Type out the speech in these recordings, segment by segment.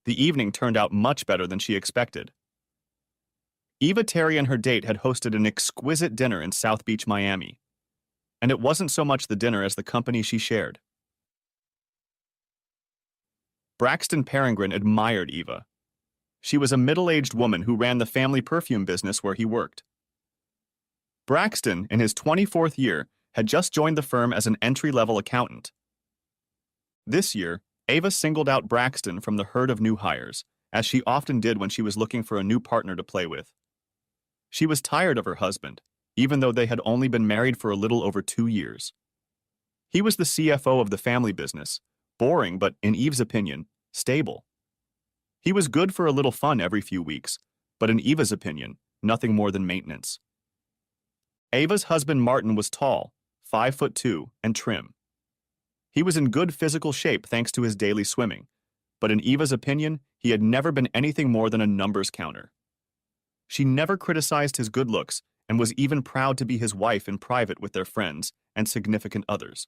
The evening turned out much better than she expected. Eva Terry and her date had hosted an exquisite dinner in South Beach, Miami. And it wasn't so much the dinner as the company she shared. Braxton Peregrine admired Eva. She was a middle-aged woman who ran the family perfume business where he worked. Braxton, in his 24th year, had just joined the firm as an entry-level accountant. This year, Eva singled out Braxton from the herd of new hires, as she often did when she was looking for a new partner to play with. She was tired of her husband, even though they had only been married for a little over 2 years. He was the CFO of the family business, boring but, in Eve's opinion, stable. He was good for a little fun every few weeks, but in Eva's opinion, nothing more than maintenance. Eva's husband Martin was tall, 5'2", and trim. He was in good physical shape thanks to his daily swimming, but in Eva's opinion, he had never been anything more than a numbers counter. She never criticized his good looks and was even proud to be his wife in private with their friends and significant others.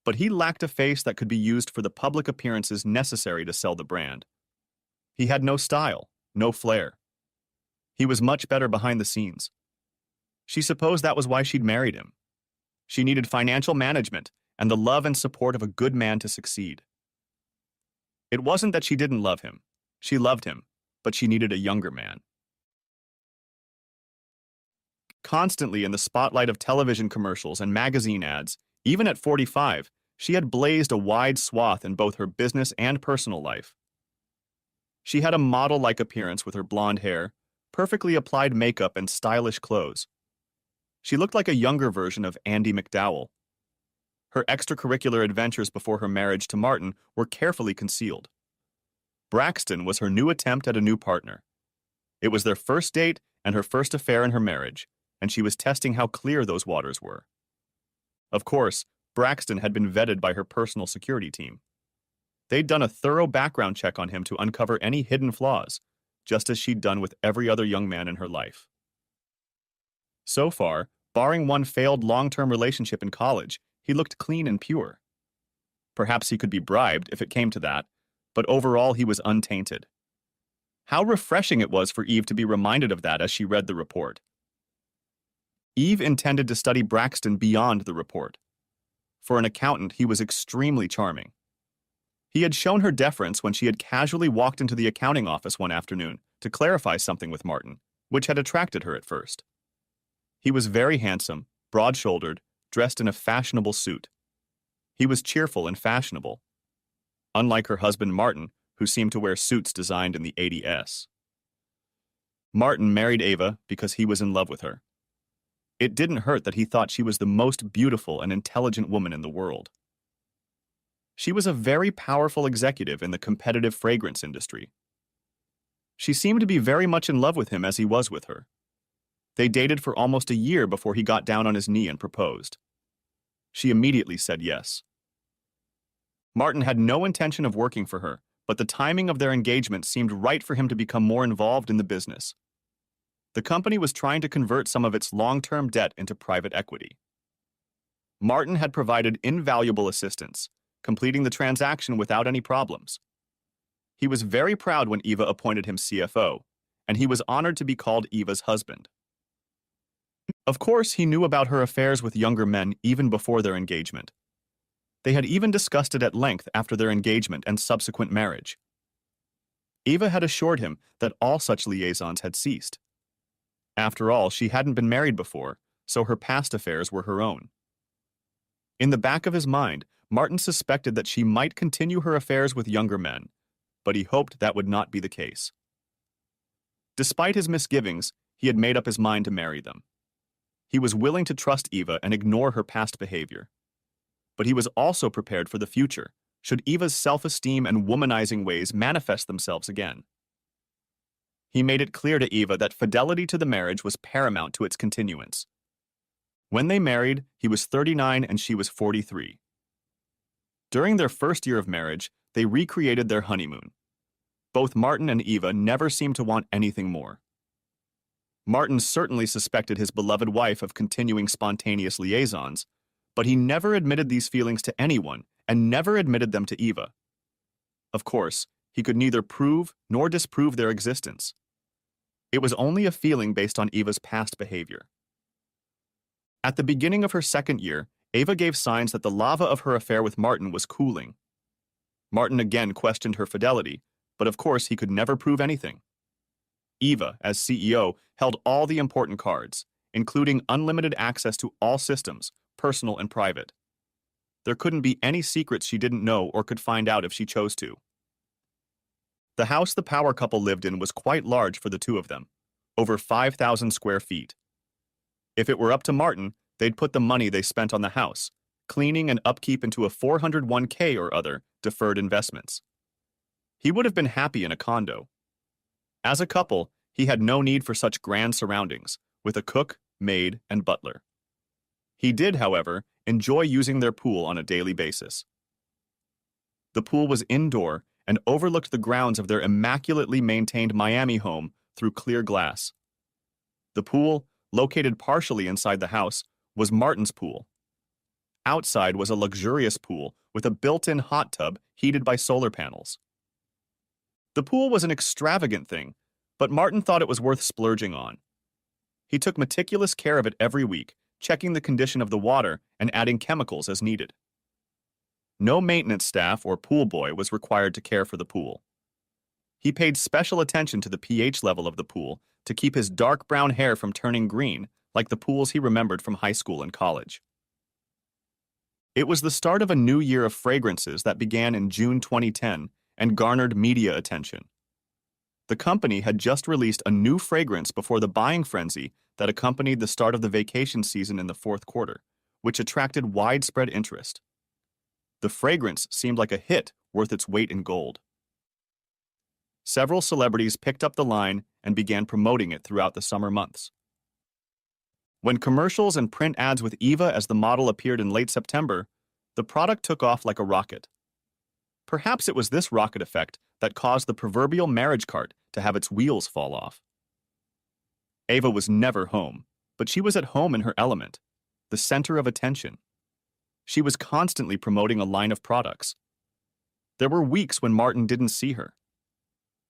But he lacked a face that could be used for the public appearances necessary to sell the brand. He had no style, no flair. He was much better behind the scenes. She supposed that was why she'd married him. She needed financial management and the love and support of a good man to succeed. It wasn't that she didn't love him. She loved him, but she needed a younger man. Constantly in the spotlight of television commercials and magazine ads, even at 45, she had blazed a wide swath in both her business and personal life. She had a model-like appearance with her blonde hair, perfectly applied makeup, and stylish clothes. She looked like a younger version of Andie MacDowell. Her extracurricular adventures before her marriage to Martin were carefully concealed. Braxton was her new attempt at a new partner. It was their first date and her first affair in her marriage, and she was testing how clear those waters were. Of course, Braxton had been vetted by her personal security team. They'd done a thorough background check on him to uncover any hidden flaws, just as she'd done with every other young man in her life. So far, barring one failed long-term relationship in college, he looked clean and pure. Perhaps he could be bribed if it came to that, but overall he was untainted. How refreshing it was for Eve to be reminded of that as she read the report. Eve intended to study Braxton beyond the report. For an accountant, he was extremely charming. He had shown her deference when she had casually walked into the accounting office one afternoon to clarify something with Martin, which had attracted her at first. He was very handsome, broad-shouldered, dressed in a fashionable suit. He was cheerful and fashionable, unlike her husband Martin, who seemed to wear suits designed in the 80s. Martin married Eva because he was in love with her. It didn't hurt that he thought she was the most beautiful and intelligent woman in the world. She was a very powerful executive in the competitive fragrance industry. She seemed to be very much in love with him as he was with her. They dated for almost a year before he got down on his knee and proposed. She immediately said yes. Martin had no intention of working for her, but the timing of their engagement seemed right for him to become more involved in the business. The company was trying to convert some of its long-term debt into private equity. Martin had provided invaluable assistance, completing the transaction without any problems. He was very proud when Eva appointed him CFO, and he was honored to be called Eva's husband. Of course, he knew about her affairs with younger men even before their engagement. They had even discussed it at length after their engagement and subsequent marriage. Eva had assured him that all such liaisons had ceased. After all, she hadn't been married before, so her past affairs were her own. In the back of his mind, Martin suspected that she might continue her affairs with younger men, but he hoped that would not be the case. Despite his misgivings, he had made up his mind to marry them. He was willing to trust Eva and ignore her past behavior. But he was also prepared for the future, should Eva's self-esteem and womanizing ways manifest themselves again. He made it clear to Eva that fidelity to the marriage was paramount to its continuance. When they married, he was 39 and she was 43. During their first year of marriage, they recreated their honeymoon. Both Martin and Eva never seemed to want anything more. Martin certainly suspected his beloved wife of continuing spontaneous liaisons, but he never admitted these feelings to anyone and never admitted them to Eva. Of course, he could neither prove nor disprove their existence. It was only a feeling based on Eva's past behavior. At the beginning of her second year, Ava gave signs that the lava of her affair with Martin was cooling. Martin again questioned her fidelity, but of course he could never prove anything. Eva, as CEO, held all the important cards, including unlimited access to all systems, personal and private. There couldn't be any secrets she didn't know or could find out if she chose to. The house the power couple lived in was quite large for the two of them, over 5,000 square feet. If it were up to Martin, they'd put the money they spent on the house, cleaning and upkeep into a 401k or other deferred investments. He would have been happy in a condo. As a couple, he had no need for such grand surroundings, with a cook, maid, and butler. He did, however, enjoy using their pool on a daily basis. The pool was indoor and overlooked the grounds of their immaculately maintained Miami home through clear glass. The pool, located partially inside the house, was Martin's pool. Outside was a luxurious pool with a built-in hot tub heated by solar panels. The pool was an extravagant thing, but Martin thought it was worth splurging on. He took meticulous care of it every week, checking the condition of the water and adding chemicals as needed. No maintenance staff or pool boy was required to care for the pool. He paid special attention to the pH level of the pool to keep his dark brown hair from turning green like the pools he remembered from high school and college. It was the start of a new year of fragrances that began in June 2010 and garnered media attention. The company had just released a new fragrance before the buying frenzy that accompanied the start of the vacation season in the fourth quarter, which attracted widespread interest. The fragrance seemed like a hit worth its weight in gold. Several celebrities picked up the line and began promoting it throughout the summer months. When commercials and print ads with Eva as the model appeared in late September, the product took off like a rocket. Perhaps it was this rocket effect that caused the proverbial marriage cart to have its wheels fall off. Ava was never home, but she was at home in her element, the center of attention. She was constantly promoting a line of products. There were weeks when Martin didn't see her.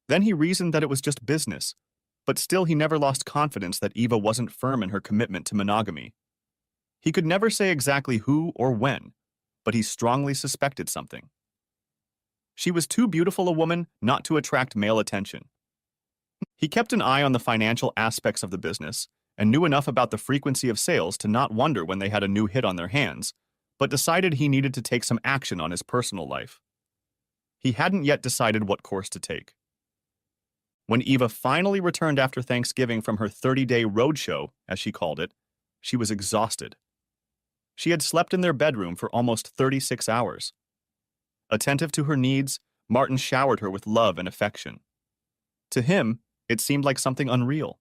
Then he reasoned that it was just business, but still he never lost confidence that Eva wasn't firm in her commitment to monogamy. He could never say exactly who or when, but he strongly suspected something. She was too beautiful a woman not to attract male attention. He kept an eye on the financial aspects of the business and knew enough about the frequency of sales to not wonder when they had a new hit on their hands, but decided he needed to take some action on his personal life. He hadn't yet decided what course to take. When Eva finally returned after Thanksgiving from her 30-day roadshow, as she called it, she was exhausted. She had slept in their bedroom for almost 36 hours. Attentive to her needs, Martin showered her with love and affection. To him, it seemed like something unreal.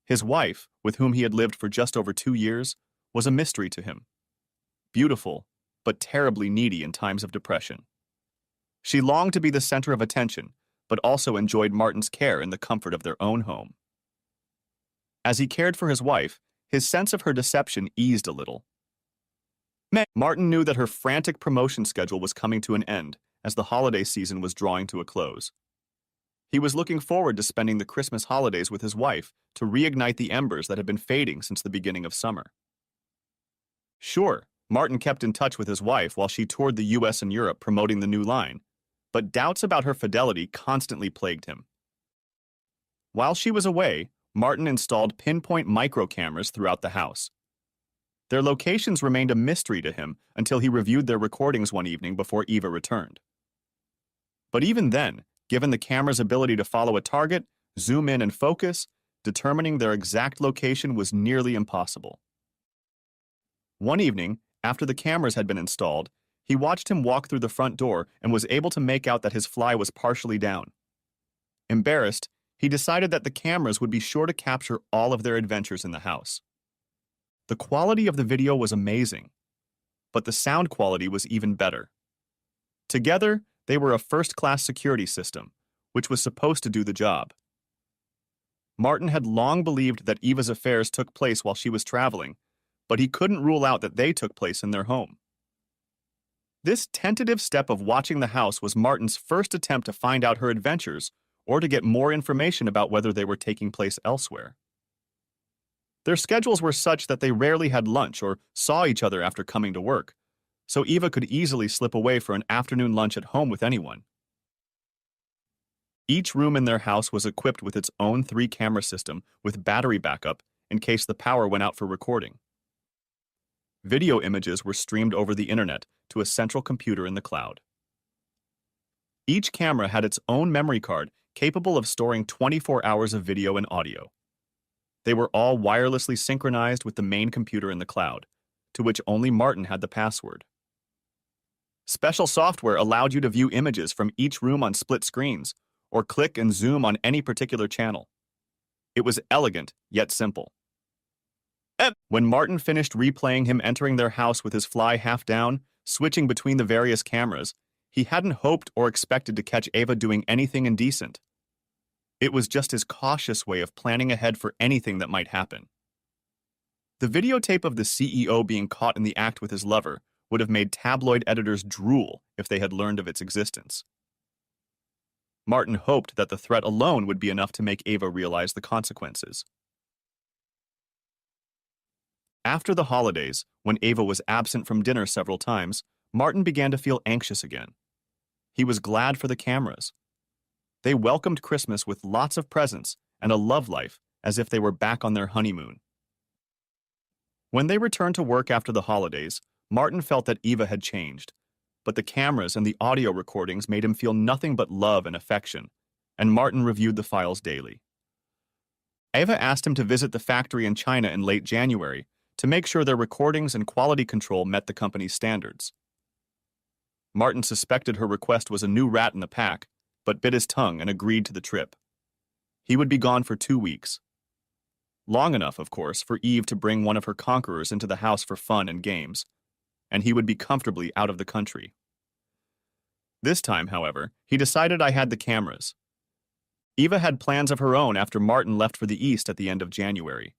His wife, with whom he had lived for just over 2 years, was a mystery to him. Beautiful, but terribly needy in times of depression. She longed to be the center of attention, but also enjoyed Martin's care in the comfort of their own home. As he cared for his wife, his sense of her deception eased a little. Martin knew that her frantic promotion schedule was coming to an end as the holiday season was drawing to a close. He was looking forward to spending the Christmas holidays with his wife to reignite the embers that had been fading since the beginning of summer. Sure, Martin kept in touch with his wife while she toured the US and Europe promoting the new line, but doubts about her fidelity constantly plagued him. While she was away, Martin installed pinpoint micro cameras throughout the house. Their locations remained a mystery to him until he reviewed their recordings one evening before Eva returned. But even then, given the camera's ability to follow a target, zoom in and focus, determining their exact location was nearly impossible. One evening, after the cameras had been installed, he watched him walk through the front door and was able to make out that his fly was partially down. Embarrassed, he decided that the cameras would be sure to capture all of their adventures in the house. The quality of the video was amazing, but the sound quality was even better. Together, they were a first-class security system, which was supposed to do the job. Martin had long believed that Eva's affairs took place while she was traveling, but he couldn't rule out that they took place in their home. This tentative step of watching the house was Martin's first attempt to find out her adventures or to get more information about whether they were taking place elsewhere. Their schedules were such that they rarely had lunch or saw each other after coming to work, so Eva could easily slip away for an afternoon lunch at home with anyone. Each room in their house was equipped with its own 3-camera system with battery backup in case the power went out for recording. Video images were streamed over the internet to a central computer in the cloud. Each camera had its own memory card capable of storing 24 hours of video and audio. They were all wirelessly synchronized with the main computer in the cloud, to which only Martin had the password. Special software allowed you to view images from each room on split screens, or click and zoom on any particular channel. It was elegant, yet simple. When Martin finished replaying him entering their house with his fly half down, switching between the various cameras, he hadn't hoped or expected to catch Eva doing anything indecent. It was just his cautious way of planning ahead for anything that might happen. The videotape of the CEO being caught in the act with his lover would have made tabloid editors drool if they had learned of its existence. Martin hoped that the threat alone would be enough to make Eva realize the consequences. After the holidays, when Eva was absent from dinner several times, Martin began to feel anxious again. He was glad for the cameras. They welcomed Christmas with lots of presents and a love life as if they were back on their honeymoon. When they returned to work after the holidays, Martin felt that Eva had changed, but the cameras and the audio recordings made him feel nothing but love and affection, and Martin reviewed the files daily. Eva asked him to visit the factory in China in late January to make sure their recordings and quality control met the company's standards. Martin suspected her request was a new rat in the pack, but bit his tongue and agreed to the trip. He would be gone for 2 weeks. Long enough, of course, for Eve to bring one of her conquerors into the house for fun and games, and he would be comfortably out of the country. This time, however, he decided I had the cameras. Eva had plans of her own after Martin left for the East at the end of January.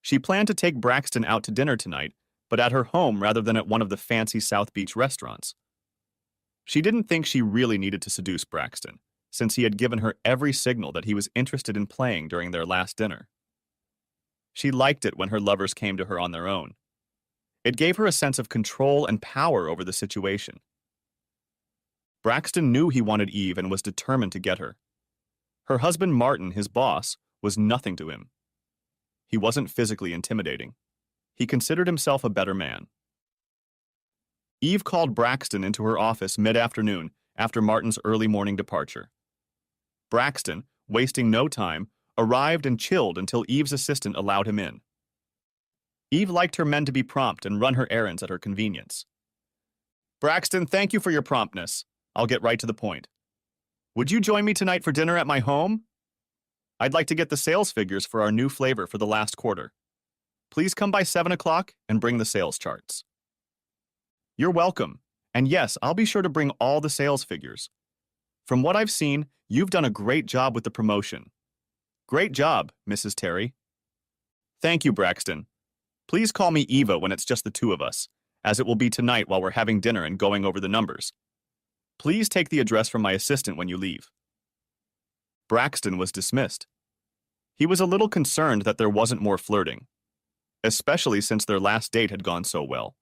She planned to take Braxton out to dinner tonight, but at her home rather than at one of the fancy South Beach restaurants. She didn't think she really needed to seduce Braxton, since he had given her every signal that he was interested in playing during their last dinner. She liked it when her lovers came to her on their own. It gave her a sense of control and power over the situation. Braxton knew he wanted Eve and was determined to get her. Her husband Martin, his boss, was nothing to him. He wasn't physically intimidating. He considered himself a better man. Eve called Braxton into her office mid-afternoon after Martin's early morning departure. Braxton, wasting no time, arrived and chilled until Eve's assistant allowed him in. Eve liked her men to be prompt and run her errands at her convenience. Braxton, thank you for your promptness. I'll get right to the point. Would you join me tonight for dinner at my home? I'd like to get the sales figures for our new flavor for the last quarter. Please come by 7 o'clock and bring the sales charts. You're welcome. And yes, I'll be sure to bring all the sales figures. From what I've seen, you've done a great job with the promotion. Great job, Mrs. Terry. Thank you, Braxton. Please call me Eva when it's just the two of us, as it will be tonight while we're having dinner and going over the numbers. Please take the address from my assistant when you leave. Braxton was dismissed. He was a little concerned that there wasn't more flirting, especially since their last date had gone so well.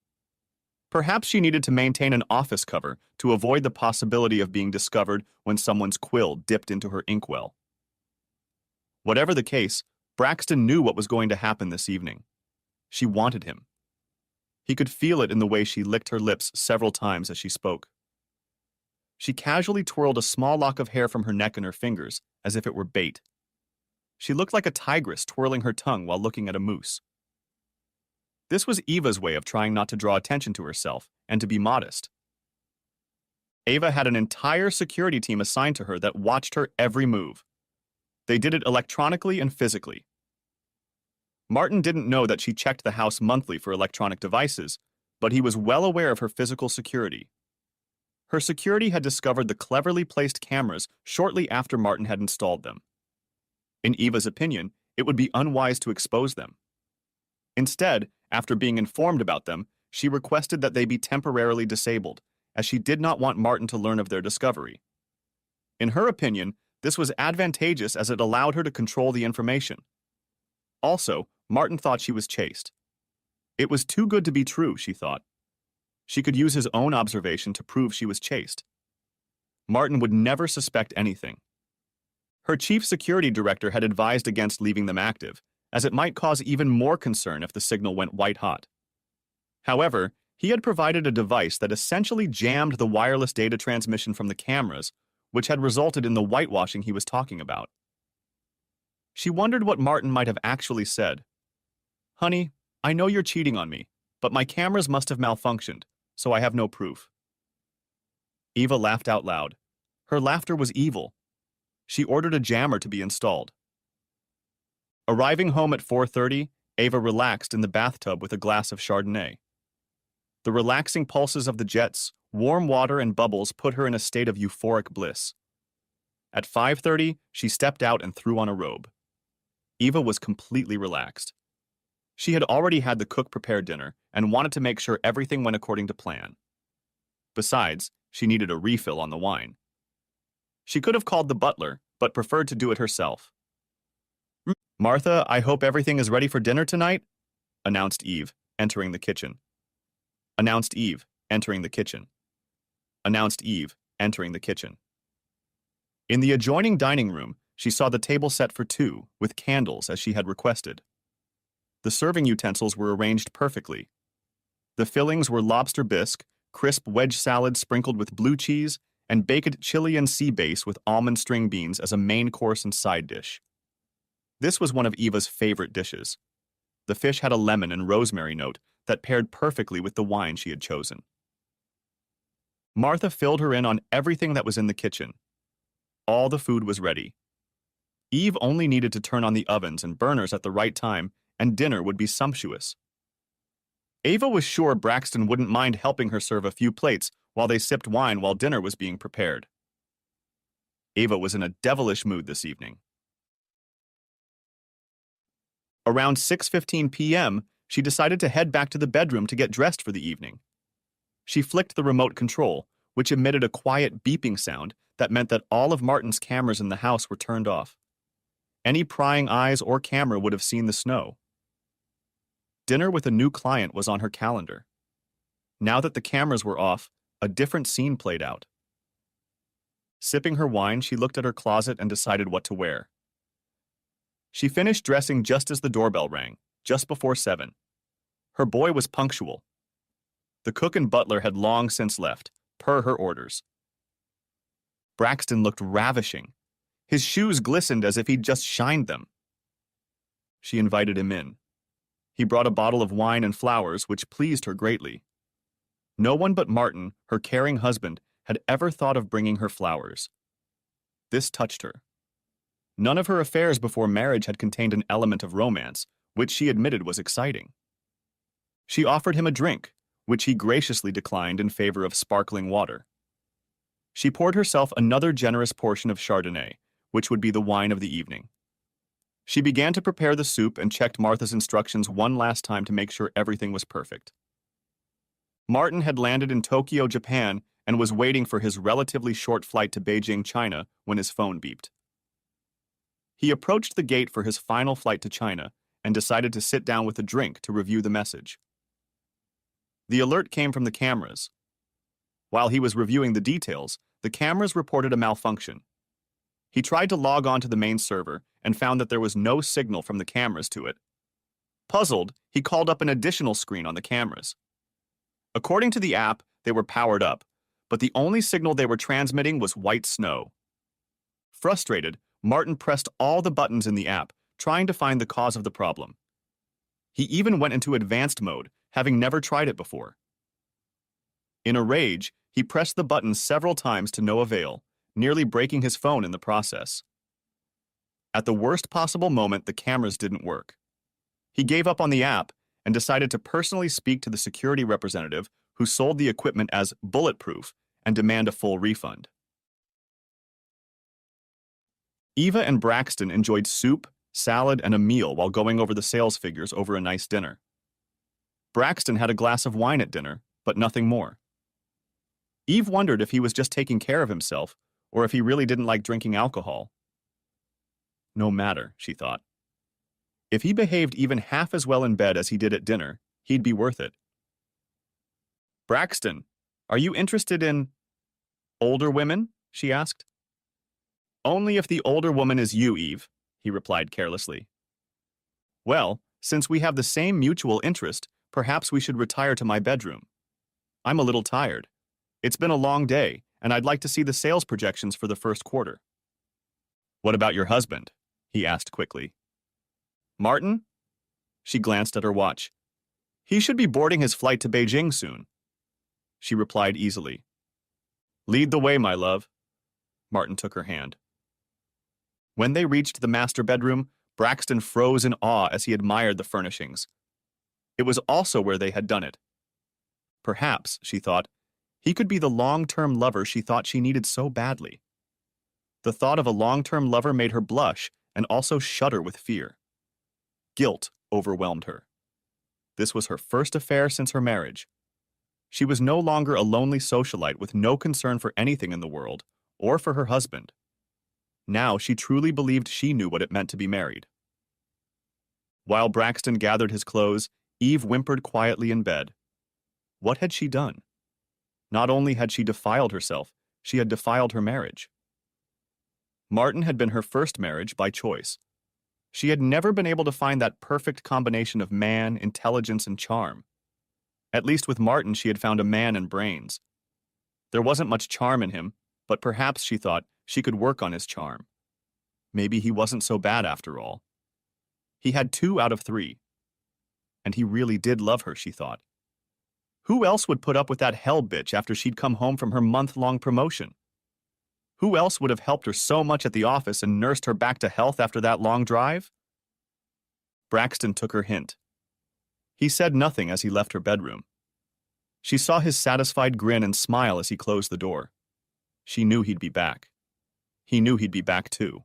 Perhaps she needed to maintain an office cover to avoid the possibility of being discovered when someone's quill dipped into her inkwell. Whatever the case, Braxton knew what was going to happen this evening. She wanted him. He could feel it in the way she licked her lips several times as she spoke. She casually twirled a small lock of hair from her neck and her fingers, as if it were bait. She looked like a tigress twirling her tongue while looking at a moose. This was Eva's way of trying not to draw attention to herself and to be modest. Eva had an entire security team assigned to her that watched her every move. They did it electronically and physically. Martin didn't know that she checked the house monthly for electronic devices, but he was well aware of her physical security. Her security had discovered the cleverly placed cameras shortly after Martin had installed them. In Eva's opinion, it would be unwise to expose them. Instead, after being informed about them, she requested that they be temporarily disabled, as she did not want Martin to learn of their discovery. In her opinion, this was advantageous as it allowed her to control the information. Also, Martin thought she was chaste. It was too good to be true, she thought. She could use his own observation to prove she was chaste. Martin would never suspect anything. Her chief security director had advised against leaving them active, as it might cause even more concern if the signal went white-hot. However, he had provided a device that essentially jammed the wireless data transmission from the cameras, which had resulted in the whitewashing he was talking about. She wondered what Martin might have actually said. "Honey, I know you're cheating on me, but my cameras must have malfunctioned, so I have no proof." Eva laughed out loud. Her laughter was evil. She ordered a jammer to be installed. Arriving home at 4:30, Eva relaxed in the bathtub with a glass of Chardonnay. The relaxing pulses of the jets, warm water, and bubbles put her in a state of euphoric bliss. At 5:30, she stepped out and threw on a robe. Eva was completely relaxed. She had already had the cook prepare dinner and wanted to make sure everything went according to plan. Besides, she needed a refill on the wine. She could have called the butler, but preferred to do it herself. "Martha, I hope everything is ready for dinner tonight," announced Eve, entering the kitchen. Announced Eve, entering the kitchen. Announced Eve, entering the kitchen. In the adjoining dining room, she saw the table set for two, with candles as she had requested. The serving utensils were arranged perfectly. The fillings were lobster bisque, crisp wedge salad sprinkled with blue cheese, and baked Chilean sea bass with almond string beans as a main course and side dish. This was one of Eva's favorite dishes. The fish had a lemon and rosemary note that paired perfectly with the wine she had chosen. Martha filled her in on everything that was in the kitchen. All the food was ready. Eve only needed to turn on the ovens and burners at the right time, and dinner would be sumptuous. Eva was sure Braxton wouldn't mind helping her serve a few plates while they sipped wine while dinner was being prepared. Eva was in a devilish mood this evening. Around 6:15 p.m., she decided to head back to the bedroom to get dressed for the evening. She flicked the remote control, which emitted a quiet beeping sound that meant that all of Martin's cameras in the house were turned off. Any prying eyes or camera would have seen the snow. Dinner with a new client was on her calendar. Now that the cameras were off, a different scene played out. Sipping her wine, she looked at her closet and decided what to wear. She finished dressing just as the doorbell rang, just before 7. Her boy was punctual. The cook and butler had long since left, per her orders. Braxton looked ravishing. His shoes glistened as if he'd just shined them. She invited him in. He brought a bottle of wine and flowers, which pleased her greatly. No one but Martin, her caring husband, had ever thought of bringing her flowers. This touched her. None of her affairs before marriage had contained an element of romance, which she admitted was exciting. She offered him a drink, which he graciously declined in favor of sparkling water. She poured herself another generous portion of Chardonnay, which would be the wine of the evening. She began to prepare the soup and checked Martha's instructions one last time to make sure everything was perfect. Martin had landed in Tokyo, Japan, and was waiting for his relatively short flight to Beijing, China, when his phone beeped. He approached the gate for his final flight to China and decided to sit down with a drink to review the message. The alert came from the cameras. While he was reviewing the details, the cameras reported a malfunction. He tried to log on to the main server and found that there was no signal from the cameras to it. Puzzled, he called up an additional screen on the cameras. According to the app, they were powered up, but the only signal they were transmitting was white snow. Frustrated, Martin pressed all the buttons in the app, trying to find the cause of the problem. He even went into advanced mode, having never tried it before. In a rage, he pressed the button several times to no avail, nearly breaking his phone in the process. At the worst possible moment, the cameras didn't work. He gave up on the app and decided to personally speak to the security representative who sold the equipment as bulletproof and demand a full refund. Eva and Braxton enjoyed soup, salad, and a meal while going over the sales figures over a nice dinner. Braxton had a glass of wine at dinner, but nothing more. Eve wondered if he was just taking care of himself, or if he really didn't like drinking alcohol. No matter, she thought. If he behaved even half as well in bed as he did at dinner, he'd be worth it. Braxton, are you interested in older women? She asked. Only if the older woman is you, Eve, he replied carelessly. Well, since we have the same mutual interest, perhaps we should retire to my bedroom. I'm a little tired. It's been a long day, and I'd like to see the sales projections for the first quarter. What about your husband? He asked quickly. Martin? She glanced at her watch. He should be boarding his flight to Beijing soon. She replied easily. Lead the way, my love. Martin took her hand. When they reached the master bedroom, Braxton froze in awe as he admired the furnishings. It was also where they had done it. Perhaps, she thought, he could be the long-term lover she thought she needed so badly. The thought of a long-term lover made her blush and also shudder with fear. Guilt overwhelmed her. This was her first affair since her marriage. She was no longer a lonely socialite with no concern for anything in the world, or for her husband. Now she truly believed she knew what it meant to be married. While Braxton gathered his clothes, Eve whimpered quietly in bed. What had she done? Not only had she defiled herself, she had defiled her marriage. Martin had been her first marriage by choice. She had never been able to find that perfect combination of man, intelligence, and charm. At least with Martin, she had found a man and brains. There wasn't much charm in him, but perhaps, she thought, she could work on his charm. Maybe he wasn't so bad after all. He had 2 out of 3. And he really did love her, she thought. Who else would put up with that hell bitch after she'd come home from her month-long promotion? Who else would have helped her so much at the office and nursed her back to health after that long drive? Braxton took her hint. He said nothing as he left her bedroom. She saw his satisfied grin and smile as he closed the door. She knew he'd be back. He knew he'd be back too.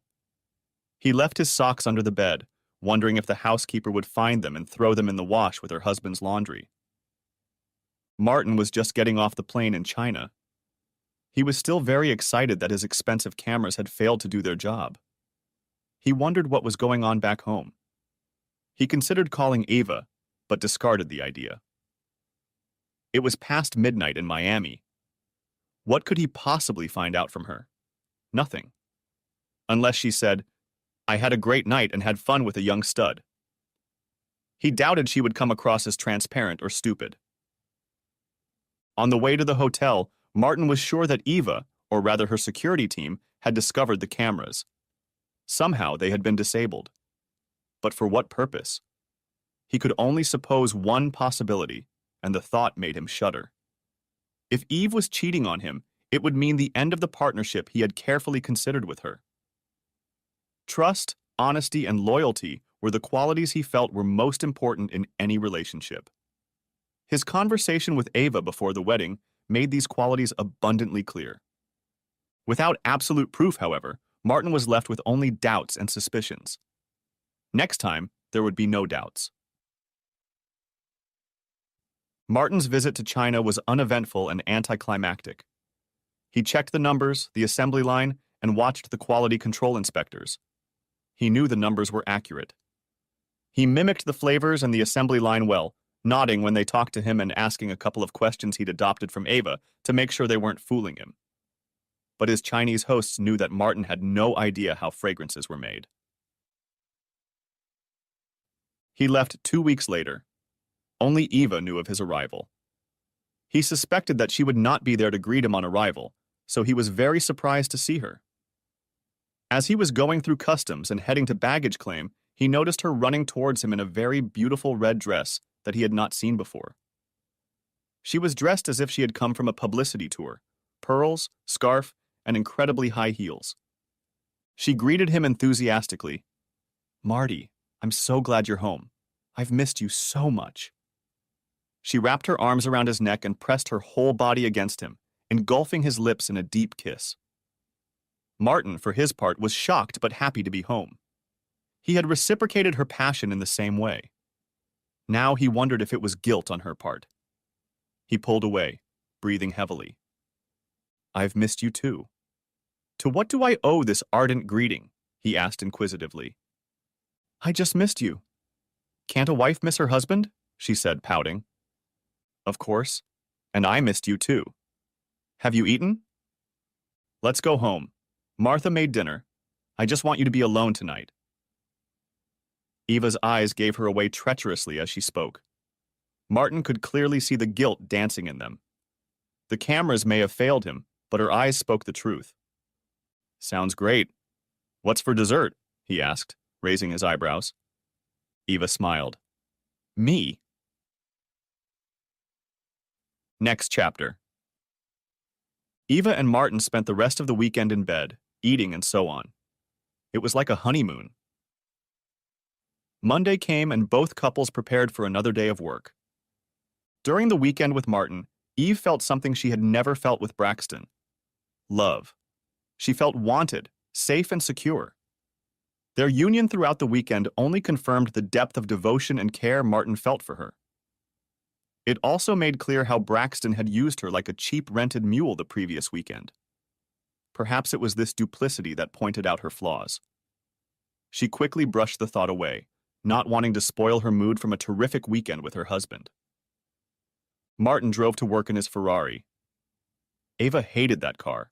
He left his socks under the bed, wondering if the housekeeper would find them and throw them in the wash with her husband's laundry. Martin was just getting off the plane in China. He was still very excited that his expensive cameras had failed to do their job. He wondered what was going on back home. He considered calling Ava, but discarded the idea. It was past midnight in Miami. What could he possibly find out from her? Nothing. Unless she said, I had a great night and had fun with a young stud. He doubted she would come across as transparent or stupid. On the way to the hotel, Martin was sure that Eva, or rather her security team, had discovered the cameras. Somehow they had been disabled. But for what purpose? He could only suppose one possibility, and the thought made him shudder. If Eve was cheating on him, it would mean the end of the partnership he had carefully considered with her. Trust, honesty, and loyalty were the qualities he felt were most important in any relationship. His conversation with Ava before the wedding made these qualities abundantly clear. Without absolute proof, however, Martin was left with only doubts and suspicions. Next time, there would be no doubts. Martin's visit to China was uneventful and anticlimactic. He checked the numbers, the assembly line, and watched the quality control inspectors. He knew the numbers were accurate. He mimicked the flavors and the assembly line well, nodding when they talked to him and asking a couple of questions he'd adopted from Ava to make sure they weren't fooling him. But his Chinese hosts knew that Martin had no idea how fragrances were made. He left 2 weeks later. Only Eva knew of his arrival. He suspected that she would not be there to greet him on arrival, so he was very surprised to see her. As he was going through customs and heading to baggage claim, he noticed her running towards him in a very beautiful red dress that he had not seen before. She was dressed as if she had come from a publicity tour, pearls, scarf, and incredibly high heels. She greeted him enthusiastically. Marty, I'm so glad you're home. I've missed you so much. She wrapped her arms around his neck and pressed her whole body against him, engulfing his lips in a deep kiss. Martin, for his part, was shocked but happy to be home. He had reciprocated her passion in the same way. Now he wondered if it was guilt on her part. He pulled away, breathing heavily. "I've missed you too." "To what do I owe this ardent greeting?" he asked inquisitively. "I just missed you." "Can't a wife miss her husband?" she said, pouting. "Of course. And I missed you too. Have you eaten?" "Let's go home. Martha made dinner. I just want you to be alone tonight." Eva's eyes gave her away treacherously as she spoke. Martin could clearly see the guilt dancing in them. The cameras may have failed him, but her eyes spoke the truth. "Sounds great. What's for dessert?" he asked, raising his eyebrows. Eva smiled. "Me." Next chapter. Eva and Martin spent the rest of the weekend in bed, eating and so on. It was like a honeymoon. Monday came and both couples prepared for another day of work. During the weekend with Martin, Eve felt something she had never felt with Braxton. Love. She felt wanted, safe and secure. Their union throughout the weekend only confirmed the depth of devotion and care Martin felt for her. It also made clear how Braxton had used her like a cheap rented mule the previous weekend. Perhaps it was this duplicity that pointed out her flaws. She quickly brushed the thought away, not wanting to spoil her mood from a terrific weekend with her husband. Martin drove to work in his Ferrari. Eva hated that car.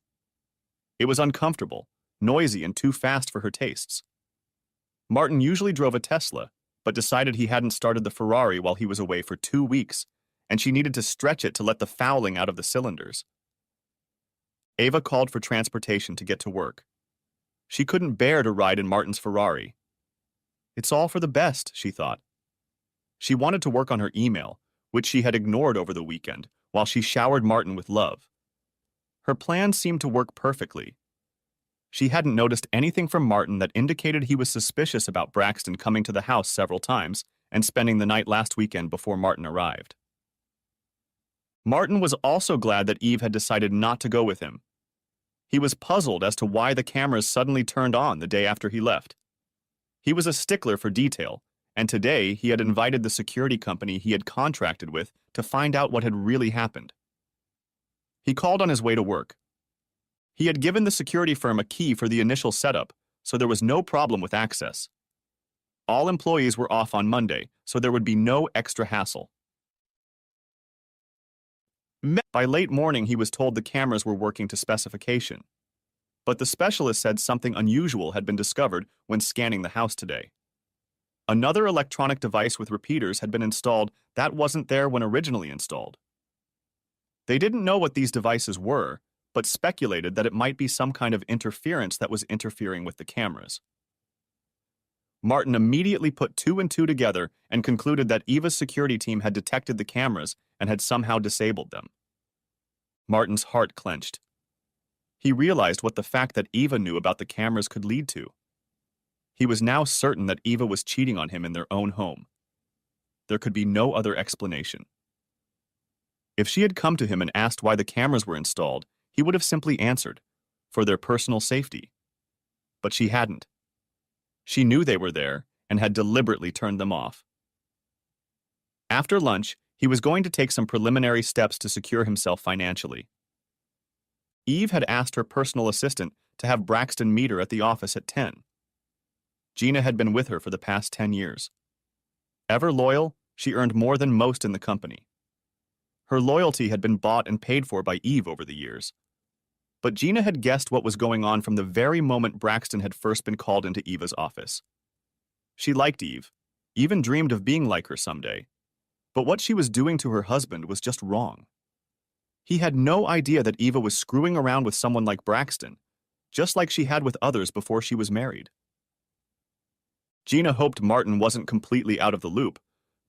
It was uncomfortable, noisy, and too fast for her tastes. Martin usually drove a Tesla, but decided he hadn't started the Ferrari while he was away for 2 weeks, and she needed to stretch it to let the fouling out of the cylinders. Eva called for transportation to get to work. She couldn't bear to ride in Martin's Ferrari. It's all for the best, she thought. She wanted to work on her email, which she had ignored over the weekend, while she showered Martin with love. Her plan seemed to work perfectly. She hadn't noticed anything from Martin that indicated he was suspicious about Braxton coming to the house several times and spending the night last weekend before Martin arrived. Martin was also glad that Eve had decided not to go with him. He was puzzled as to why the cameras suddenly turned on the day after he left. He was a stickler for detail, and today he had invited the security company he had contracted with to find out what had really happened. He called on his way to work. He had given the security firm a key for the initial setup, so there was no problem with access. All employees were off on Monday, so there would be no extra hassle. By late morning, he was told the cameras were working to specification. But the specialist said something unusual had been discovered when scanning the house today. Another electronic device with repeaters had been installed that wasn't there when originally installed. They didn't know what these devices were, but speculated that it might be some kind of interference that was interfering with the cameras. Martin immediately put 2 and 2 together and concluded that Eva's security team had detected the cameras and had somehow disabled them. Martin's heart clenched. He realized what the fact that Eva knew about the cameras could lead to. He was now certain that Eva was cheating on him in their own home. There could be no other explanation. If she had come to him and asked why the cameras were installed, he would have simply answered, for their personal safety. But she hadn't. She knew they were there and had deliberately turned them off. After lunch, he was going to take some preliminary steps to secure himself financially. Eve had asked her personal assistant to have Braxton meet her at the office at 10. Gina had been with her for the past 10 years. Ever loyal, she earned more than most in the company. Her loyalty had been bought and paid for by Eve over the years. But Gina had guessed what was going on from the very moment Braxton had first been called into Eva's office. She liked Eve, even dreamed of being like her someday. But what she was doing to her husband was just wrong. He had no idea that Eva was screwing around with someone like Braxton, just like she had with others before she was married. Gina hoped Martin wasn't completely out of the loop,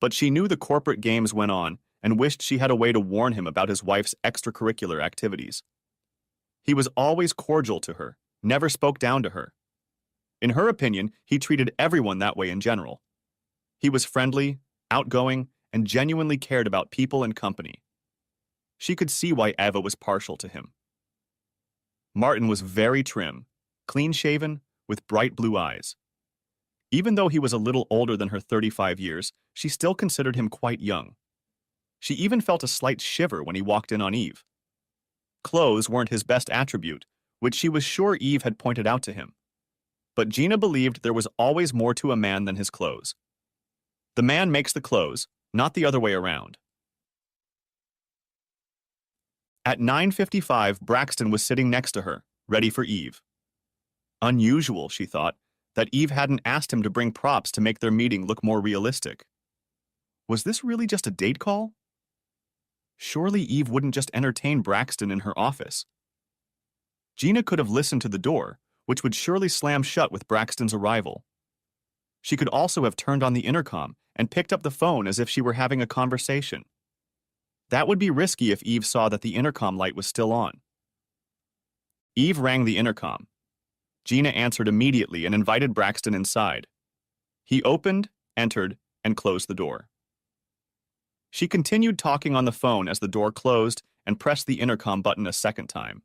but she knew the corporate games went on and wished she had a way to warn him about his wife's extracurricular activities. He was always cordial to her, never spoke down to her. In her opinion, he treated everyone that way in general. He was friendly, outgoing, and genuinely cared about people and company. She could see why Eva was partial to him. Martin was very trim, clean-shaven, with bright blue eyes. Even though he was a little older than her 35 years, she still considered him quite young. She even felt a slight shiver when he walked in on Eve. Clothes weren't his best attribute, which she was sure Eve had pointed out to him. But Gina believed there was always more to a man than his clothes. The man makes the clothes, not the other way around. At 9:55, Braxton was sitting next to her, ready for Eve. Unusual, she thought, that Eve hadn't asked him to bring props to make their meeting look more realistic. Was this really just a date call? Surely Eve wouldn't just entertain Braxton in her office. Gina could have listened to the door, which would surely slam shut with Braxton's arrival. She could also have turned on the intercom and picked up the phone as if she were having a conversation. That would be risky if Eve saw that the intercom light was still on. Eve rang the intercom. Gina answered immediately and invited Braxton inside. He opened, entered, and closed the door. She continued talking on the phone as the door closed and pressed the intercom button a second time.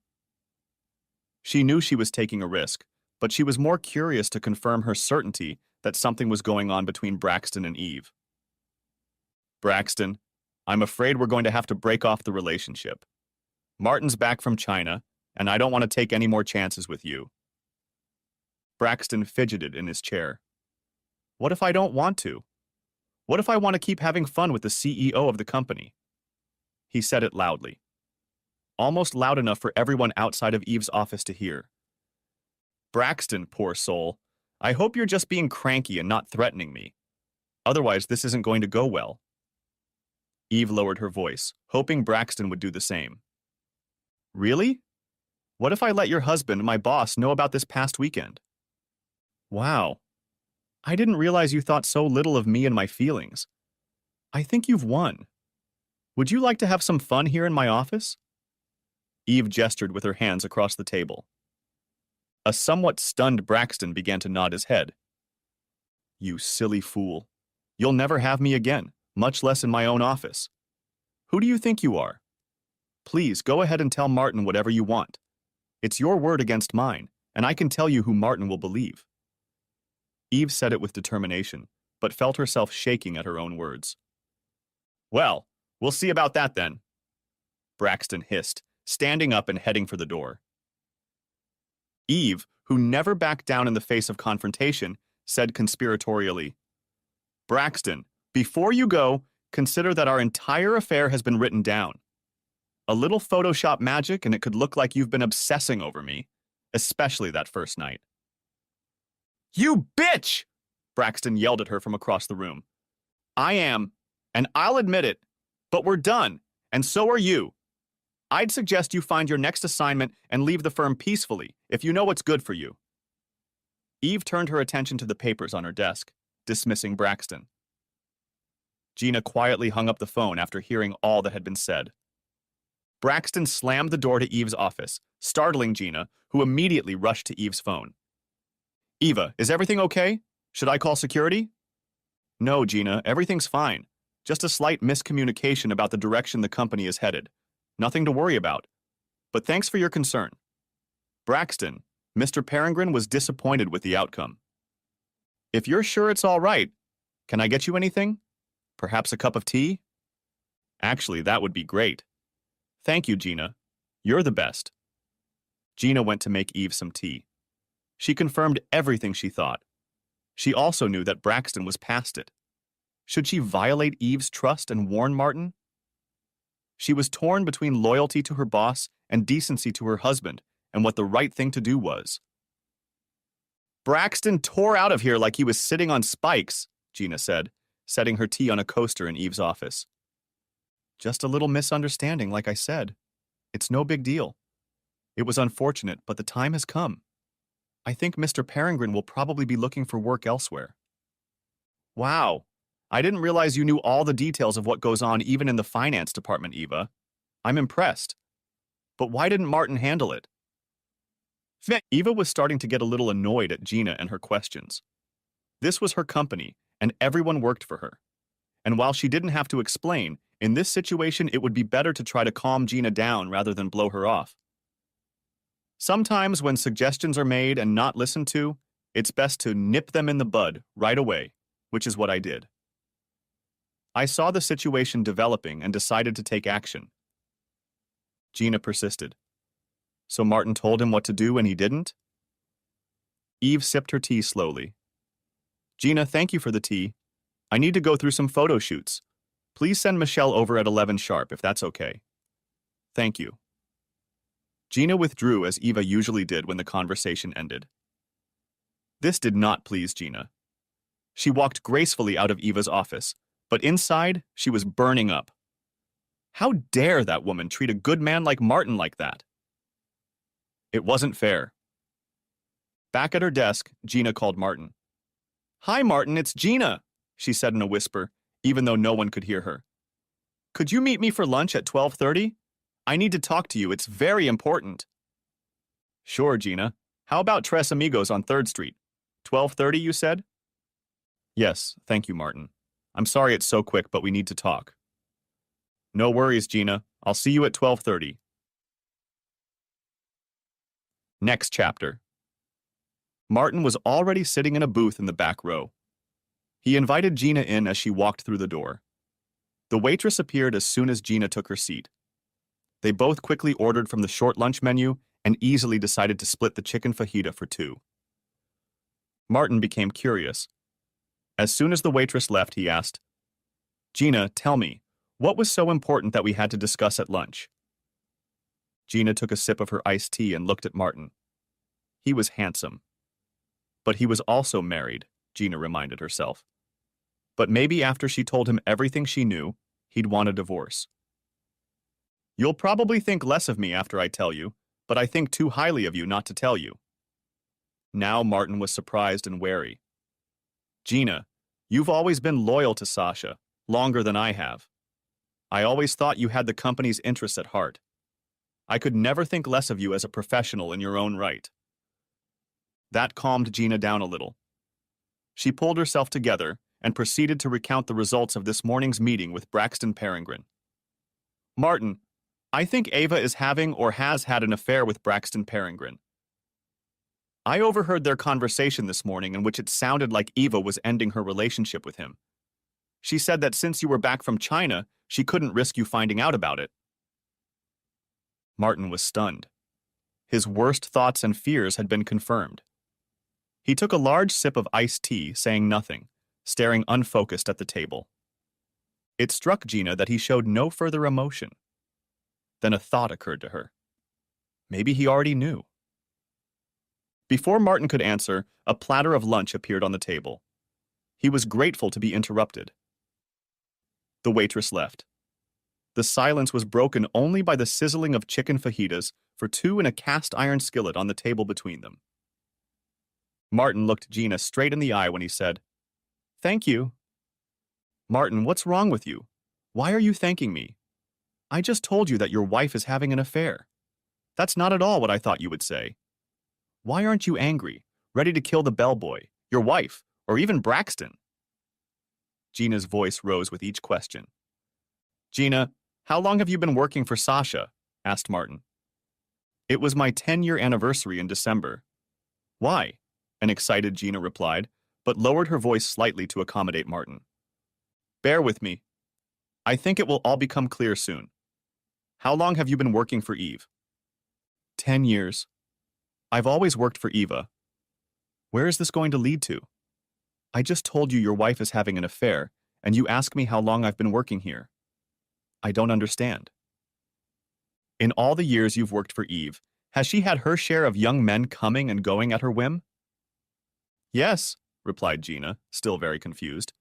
She knew she was taking a risk, but she was more curious to confirm her certainty that something was going on between Braxton and Eve. Braxton, I'm afraid we're going to have to break off the relationship. Martin's back from China, and I don't want to take any more chances with you. Braxton fidgeted in his chair. What if I don't want to? What if I want to keep having fun with the CEO of the company? He said it loudly. Almost loud enough for everyone outside of Eve's office to hear. Braxton, poor soul, I hope you're just being cranky and not threatening me. Otherwise, this isn't going to go well. Eve lowered her voice, hoping Braxton would do the same. Really? What if I let your husband, my boss, know about this past weekend? Wow. I didn't realize you thought so little of me and my feelings. I think you've won. Would you like to have some fun here in my office? Eve gestured with her hands across the table. A somewhat stunned Braxton began to nod his head. You silly fool. You'll never have me again, much less in my own office. Who do you think you are? Please, go ahead and tell Martin whatever you want. It's your word against mine, and I can tell you who Martin will believe. Eve said it with determination, but felt herself shaking at her own words. Well, we'll see about that then, Braxton hissed, standing up and heading for the door. Eve, who never backed down in the face of confrontation, said conspiratorially, Braxton, before you go, consider that our entire affair has been written down. A little Photoshop magic and it could look like you've been obsessing over me, especially that first night. You bitch! Braxton yelled at her from across the room. I am, and I'll admit it, but we're done, and so are you. I'd suggest you find your next assignment and leave the firm peacefully, if you know what's good for you. Eve turned her attention to the papers on her desk, dismissing Braxton. Gina quietly hung up the phone after hearing all that had been said. Braxton slammed the door to Eve's office, startling Gina, who immediately rushed to Eve's phone. Eva, is everything okay? Should I call security? No, Gina, everything's fine. Just a slight miscommunication about the direction the company is headed. Nothing to worry about. But thanks for your concern. Braxton, Mr. Peregrine was disappointed with the outcome. If you're sure it's all right, can I get you anything? Perhaps a cup of tea? Actually, that would be great. Thank you, Gina. You're the best. Gina went to make Eve some tea. She confirmed everything she thought. She also knew that Braxton was past it. Should she violate Eve's trust and warn Martin? She was torn between loyalty to her boss and decency to her husband, and what the right thing to do was. Braxton tore out of here like he was sitting on spikes, Gina said, setting her tea on a coaster in Eve's office. Just a little misunderstanding, like I said. It's no big deal. It was unfortunate, but the time has come. I think Mr. Peregrine will probably be looking for work elsewhere. Wow. I didn't realize you knew all the details of what goes on even in the finance department, Eva. I'm impressed. But why didn't Martin handle it? Eva was starting to get a little annoyed at Gina and her questions. This was her company, and everyone worked for her. And while she didn't have to explain, in this situation it would be better to try to calm Gina down rather than blow her off. Sometimes when suggestions are made and not listened to, it's best to nip them in the bud right away, which is what I did. I saw the situation developing and decided to take action. Gina persisted. So Martin told him what to do and he didn't? Eve sipped her tea slowly. Gina, thank you for the tea. I need to go through some photo shoots. Please send Michelle over at 11 sharp if that's okay. Thank you. Gina withdrew as Eva usually did when the conversation ended. This did not please Gina. She walked gracefully out of Eva's office, but inside she was burning up. How dare that woman treat a good man like Martin like that? It wasn't fair. Back at her desk, Gina called Martin. Hi, Martin, it's Gina, she said in a whisper, even though no one could hear her. Could you meet me for lunch at 12:30? I need to talk to you, it's very important. Sure, Gina. How about Tres Amigos on 3rd Street? 12:30, you said? Yes, thank you, Martin. I'm sorry it's so quick, but we need to talk. No worries, Gina. I'll see you at 12:30. Next chapter. Martin was already sitting in a booth in the back row. He invited Gina in as she walked through the door. The waitress appeared as soon as Gina took her seat. They both quickly ordered from the short lunch menu and easily decided to split the chicken fajita for 2. Martin became curious. As soon as the waitress left, he asked, Gina, tell me, what was so important that we had to discuss at lunch? Gina took a sip of her iced tea and looked at Martin. He was handsome. But he was also married, Gina reminded herself. But maybe after she told him everything she knew, he'd want a divorce. You'll probably think less of me after I tell you, but I think too highly of you not to tell you. Now Martin was surprised and wary. Gina, you've always been loyal to Sasha, longer than I have. I always thought you had the company's interests at heart. I could never think less of you as a professional in your own right. That calmed Gina down a little. She pulled herself together and proceeded to recount the results of this morning's meeting with Braxton Peregrine. Martin, I think Ava is having or has had an affair with Braxton Peregrine. I overheard their conversation this morning in which it sounded like Eva was ending her relationship with him. She said that since you were back from China, she couldn't risk you finding out about it. Martin was stunned. His worst thoughts and fears had been confirmed. He took a large sip of iced tea, saying nothing, staring unfocused at the table. It struck Gina that he showed no further emotion. Then a thought occurred to her. Maybe he already knew. Before Martin could answer, a platter of lunch appeared on the table. He was grateful to be interrupted. The waitress left. The silence was broken only by the sizzling of chicken fajitas for 2 in a cast iron skillet on the table between them. Martin looked Gina straight in the eye when he said, Thank you. Martin, what's wrong with you? Why are you thanking me? I just told you that your wife is having an affair. That's not at all what I thought you would say. Why aren't you angry, ready to kill the bellboy, your wife, or even Braxton? Gina's voice rose with each question. Gina, how long have you been working for Sasha? Asked Martin. It was my 10-year anniversary in December. Why? An excited Gina replied, but lowered her voice slightly to accommodate Martin. Bear with me. I think it will all become clear soon. How long have you been working for Eve? 10 years. I've always worked for Eva. Where is this going to lead to? I just told you your wife is having an affair, and you ask me how long I've been working here. I don't understand. In all the years you've worked for Eve, has she had her share of young men coming and going at her whim? Yes, replied Gina, still very confused.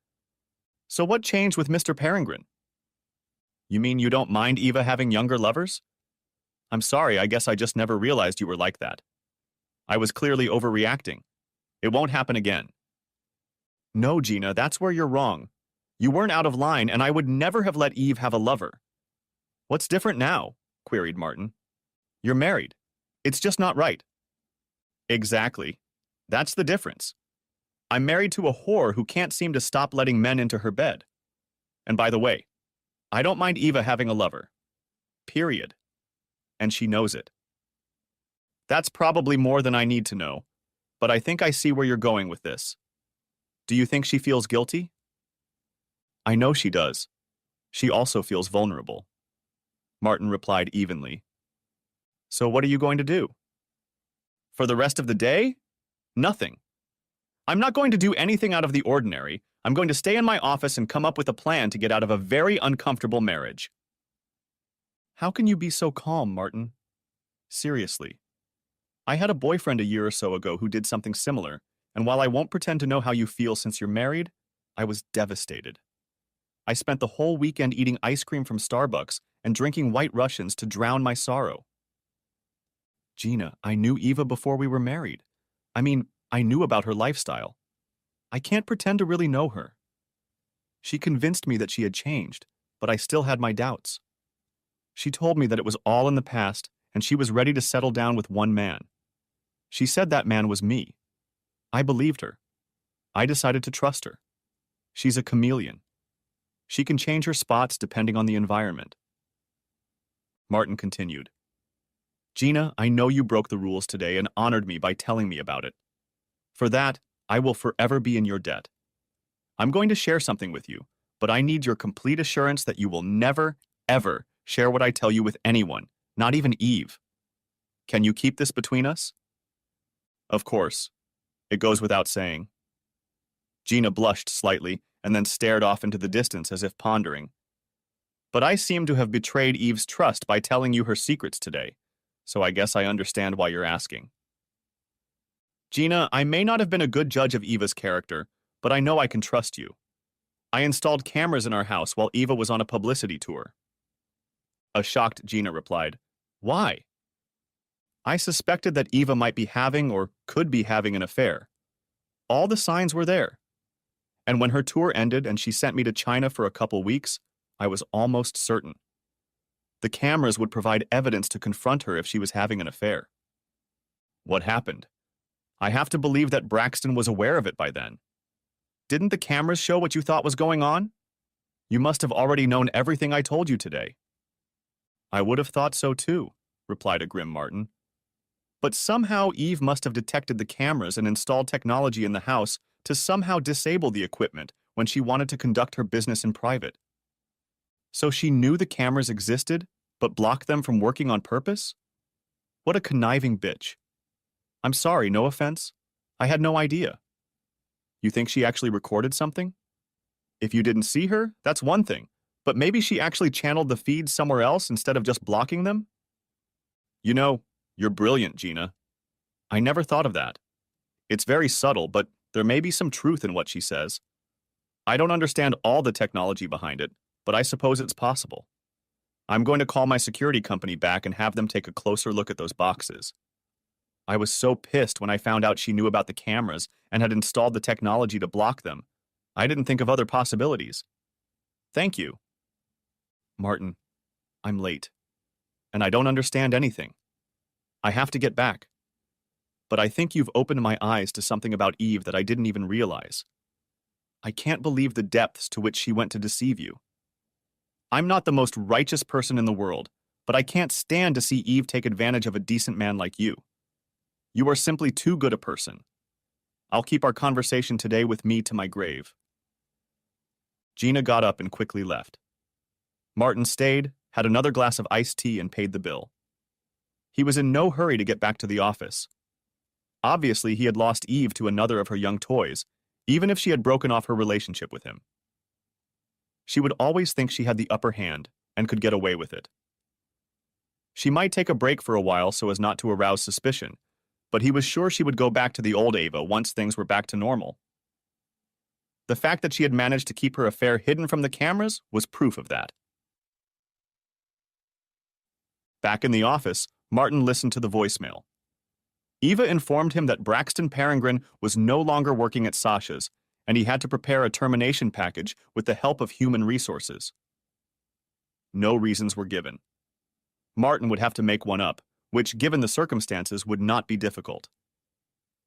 So what changed with Mr. Peregrine? You mean you don't mind Eva having younger lovers? I'm sorry, I guess I just never realized you were like that. I was clearly overreacting. It won't happen again. No, Gina, that's where you're wrong. You weren't out of line, and I would never have let Eve have a lover. What's different now? Queried Martin. You're married. It's just not right. Exactly. That's the difference. I'm married to a whore who can't seem to stop letting men into her bed. And by the way, I don't mind Eva having a lover. Period. And she knows it. That's probably more than I need to know, but I think I see where you're going with this. Do you think she feels guilty? I know she does. She also feels vulnerable. Martin replied evenly. So what are you going to do? For the rest of the day? Nothing. I'm not going to do anything out of the ordinary. I'm going to stay in my office and come up with a plan to get out of a very uncomfortable marriage. How can you be so calm, Martin? Seriously. I had a boyfriend a year or so ago who did something similar, and while I won't pretend to know how you feel since you're married, I was devastated. I spent the whole weekend eating ice cream from Starbucks and drinking White Russians to drown my sorrow. Gina, I knew Eva before we were married. I knew about her lifestyle. I can't pretend to really know her. She convinced me that she had changed, but I still had my doubts. She told me that it was all in the past and she was ready to settle down with one man. She said that man was me. I believed her. I decided to trust her. She's a chameleon. She can change her spots depending on the environment. Martin continued. Gina, I know you broke the rules today and honored me by telling me about it. For that, I will forever be in your debt. I'm going to share something with you, but I need your complete assurance that you will never, ever share what I tell you with anyone, not even Eve. Can you keep this between us? Of course. It goes without saying. Gina blushed slightly and then stared off into the distance as if pondering. But I seem to have betrayed Eve's trust by telling you her secrets today, so I guess I understand why you're asking. Gina, I may not have been a good judge of Eva's character, but I know I can trust you. I installed cameras in our house while Eva was on a publicity tour. A shocked Gina replied, Why? I suspected that Eva might be having or could be having an affair. All the signs were there. And when her tour ended and she sent me to China for a couple weeks, I was almost certain. The cameras would provide evidence to confront her if she was having an affair. What happened? I have to believe that Braxton was aware of it by then. Didn't the cameras show what you thought was going on? You must have already known everything I told you today. I would have thought so too, replied a grim Martin. But somehow Eve must have detected the cameras and installed technology in the house to somehow disable the equipment when she wanted to conduct her business in private. So she knew the cameras existed, but blocked them from working on purpose? What a conniving bitch. I'm sorry, no offense. I had no idea. You think she actually recorded something? If you didn't see her, that's one thing, but maybe she actually channeled the feeds somewhere else instead of just blocking them? You know, you're brilliant, Gina. I never thought of that. It's very subtle, but there may be some truth in what she says. I don't understand all the technology behind it, but I suppose it's possible. I'm going to call my security company back and have them take a closer look at those boxes. I was so pissed when I found out she knew about the cameras and had installed the technology to block them. I didn't think of other possibilities. Thank you. Martin, I'm late, and I don't understand anything. I have to get back. But I think you've opened my eyes to something about Eve that I didn't even realize. I can't believe the depths to which she went to deceive you. I'm not the most righteous person in the world, but I can't stand to see Eve take advantage of a decent man like you. You are simply too good a person. I'll keep our conversation today with me to my grave. Gina got up and quickly left. Martin stayed, had another glass of iced tea, and paid the bill. He was in no hurry to get back to the office. Obviously, he had lost Eve to another of her young toys, even if she had broken off her relationship with him. She would always think she had the upper hand and could get away with it. She might take a break for a while so as not to arouse suspicion, but he was sure she would go back to the old Ava once things were back to normal. The fact that she had managed to keep her affair hidden from the cameras was proof of that. Back in the office, Martin listened to the voicemail. Eva informed him that Braxton Peregrine was no longer working at Sasha's, and he had to prepare a termination package with the help of human resources. No reasons were given. Martin would have to make one up, which, given the circumstances, would not be difficult.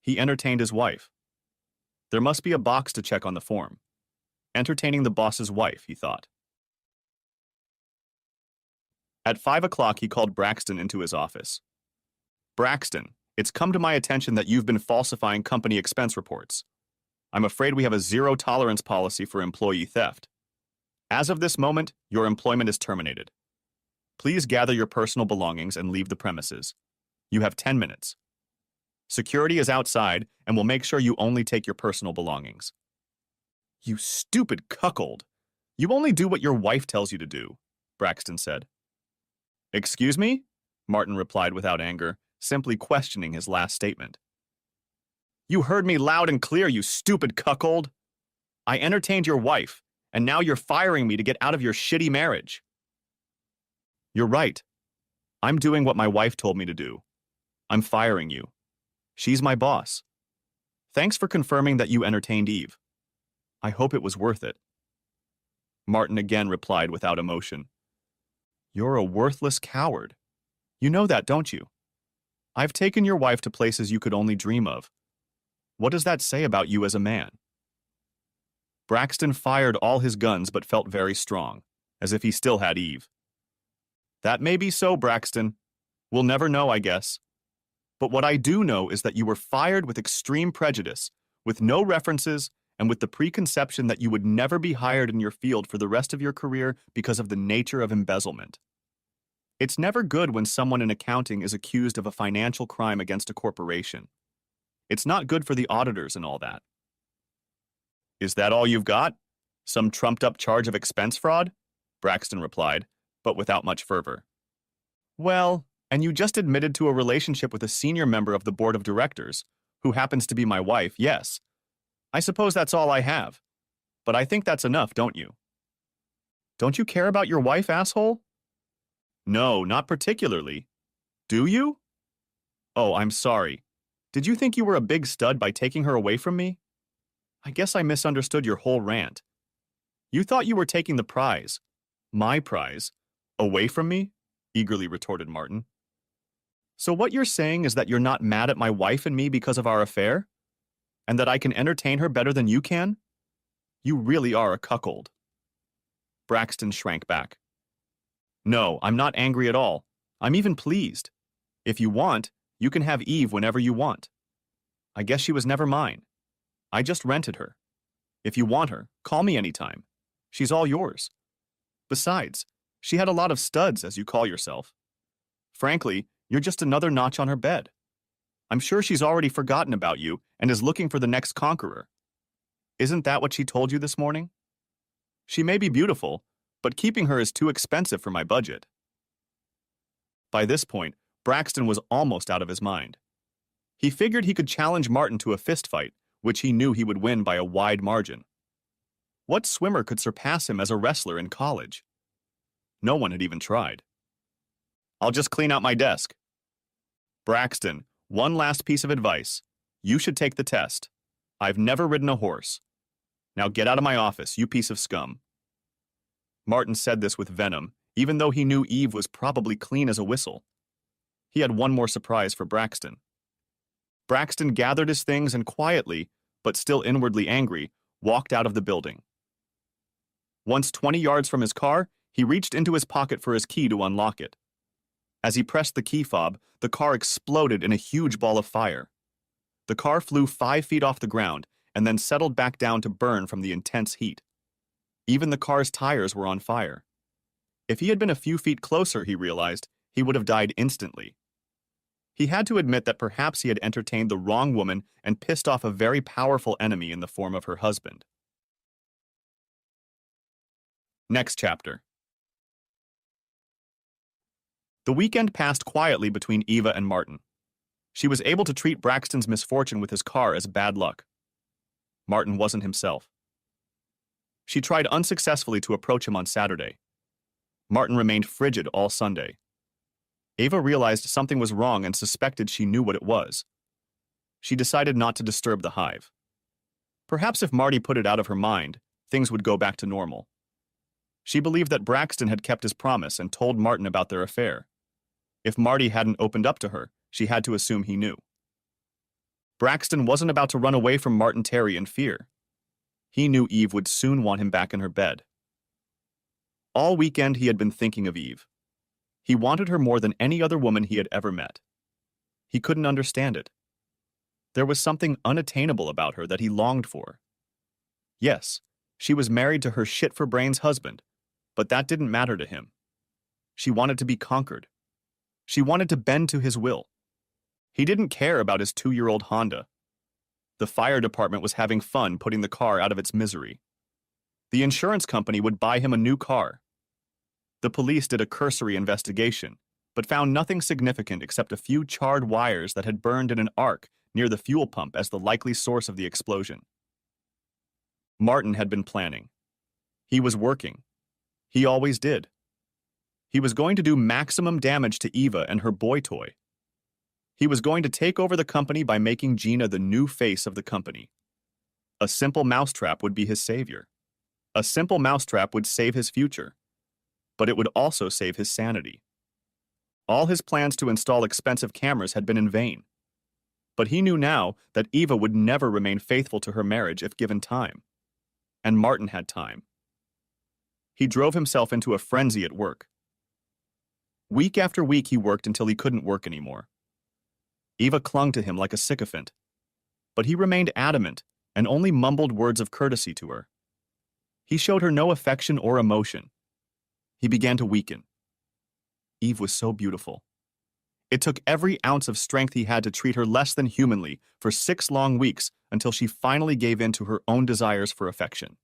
He entertained his wife. There must be a box to check on the form. Entertaining the boss's wife, he thought. At 5 o'clock, he called Braxton into his office. Braxton, it's come to my attention that you've been falsifying company expense reports. I'm afraid we have a zero-tolerance policy for employee theft. As of this moment, your employment is terminated. Please gather your personal belongings and leave the premises. You have 10 minutes. Security is outside and will make sure you only take your personal belongings. You stupid cuckold. You only do what your wife tells you to do, Braxton said. Excuse me? Martin replied without anger, simply questioning his last statement. You heard me loud and clear, you stupid cuckold. I entertained your wife, and now you're firing me to get out of your shitty marriage. You're right. I'm doing what my wife told me to do. I'm firing you. She's my boss. Thanks for confirming that you entertained Eve. I hope it was worth it. Martin again replied without emotion. You're a worthless coward. You know that, don't you? I've taken your wife to places you could only dream of. What does that say about you as a man? Braxton fired all his guns but felt very strong, as if he still had Eve. That may be so, Braxton. We'll never know, I guess. But what I do know is that you were fired with extreme prejudice, with no references, and with the preconception that you would never be hired in your field for the rest of your career because of the nature of embezzlement. It's never good when someone in accounting is accused of a financial crime against a corporation. It's not good for the auditors and all that. Is that all you've got? Some trumped-up charge of expense fraud? Braxton replied, but without much fervor. Well, and you just admitted to a relationship with a senior member of the board of directors, who happens to be my wife, yes. I suppose that's all I have. But I think that's enough, don't you? Don't you care about your wife, asshole? No, not particularly. Do you? Oh, I'm sorry. Did you think you were a big stud by taking her away from me? I guess I misunderstood your whole rant. You thought you were taking the prize, my prize, away from me? Eagerly retorted Martin. So what you're saying is that you're not mad at my wife and me because of our affair? And that I can entertain her better than you can? You really are a cuckold. Braxton shrank back. No, I'm not angry at all. I'm even pleased. If you want, you can have Eve whenever you want. I guess she was never mine. I just rented her. If you want her, call me anytime. She's all yours. Besides, she had a lot of studs, as you call yourself. Frankly, you're just another notch on her bed. I'm sure she's already forgotten about you and is looking for the next conqueror. Isn't that what she told you this morning? She may be beautiful, but keeping her is too expensive for my budget. By this point, Braxton was almost out of his mind. He figured he could challenge Martin to a fistfight, which he knew he would win by a wide margin. What swimmer could surpass him as a wrestler in college? No one had even tried. I'll just clean out my desk. Braxton, one last piece of advice. You should take the test. I've never ridden a horse. Now get out of my office, you piece of scum. Martin said this with venom, even though he knew Eve was probably clean as a whistle. He had one more surprise for Braxton. Braxton gathered his things and quietly, but still inwardly angry, walked out of the building. Once 20 yards from his car, he reached into his pocket for his key to unlock it. As he pressed the key fob, the car exploded in a huge ball of fire. The car flew 5 feet off the ground and then settled back down to burn from the intense heat. Even the car's tires were on fire. If he had been a few feet closer, he realized, he would have died instantly. He had to admit that perhaps he had entertained the wrong woman and pissed off a very powerful enemy in the form of her husband. Next chapter. The weekend passed quietly between Eva and Martin. She was able to treat Braxton's misfortune with his car as bad luck. Martin wasn't himself. She tried unsuccessfully to approach him on Saturday. Martin remained frigid all Sunday. Eva realized something was wrong and suspected she knew what it was. She decided not to disturb the hive. Perhaps if Marty put it out of her mind, things would go back to normal. She believed that Braxton had kept his promise and told Martin about their affair. If Marty hadn't opened up to her, she had to assume he knew. Braxton wasn't about to run away from Martin Terry in fear. He knew Eve would soon want him back in her bed. All weekend he had been thinking of Eve. He wanted her more than any other woman he had ever met. He couldn't understand it. There was something unattainable about her that he longed for. Yes, She was married to her shit-for-brains husband, but that didn't matter to him. She wanted to be conquered. She wanted to bend to his will. He didn't care about his 2-year-old Honda. The fire department was having fun putting the car out of its misery. The insurance company would buy him a new car. The police did a cursory investigation, but found nothing significant except a few charred wires that had burned in an arc near the fuel pump as the likely source of the explosion. Martin had been planning. He was working. He always did. He was going to do maximum damage to Eva and her boy toy. He was going to take over the company by making Gina the new face of the company. A simple mousetrap would be his savior. A simple mousetrap would save his future, but it would also save his sanity. All his plans to install expensive cameras had been in vain. But he knew now that Eva would never remain faithful to her marriage if given time. And Martin had time. He drove himself into a frenzy at work. Week after week he worked until he couldn't work anymore. Eva clung to him like a sycophant, but he remained adamant and only mumbled words of courtesy to her. He showed her no affection or emotion. He began to weaken. Eve was so beautiful. It took every ounce of strength he had to treat her less than humanly for 6 long weeks until she finally gave in to her own desires for affection.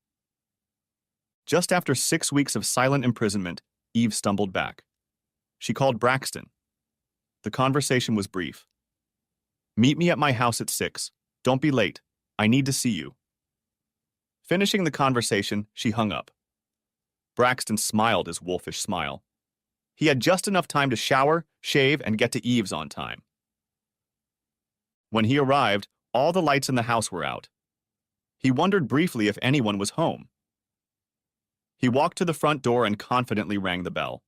Just after 6 weeks of silent imprisonment, Eve stumbled back. She called Braxton. The conversation was brief. "Meet me at my house at 6. Don't be late. I need to see you." Finishing the conversation, she hung up. Braxton smiled his wolfish smile. He had just enough time to shower, shave, and get to Eve's on time. When he arrived, all the lights in the house were out. He wondered briefly if anyone was home. He walked to the front door and confidently rang the bell.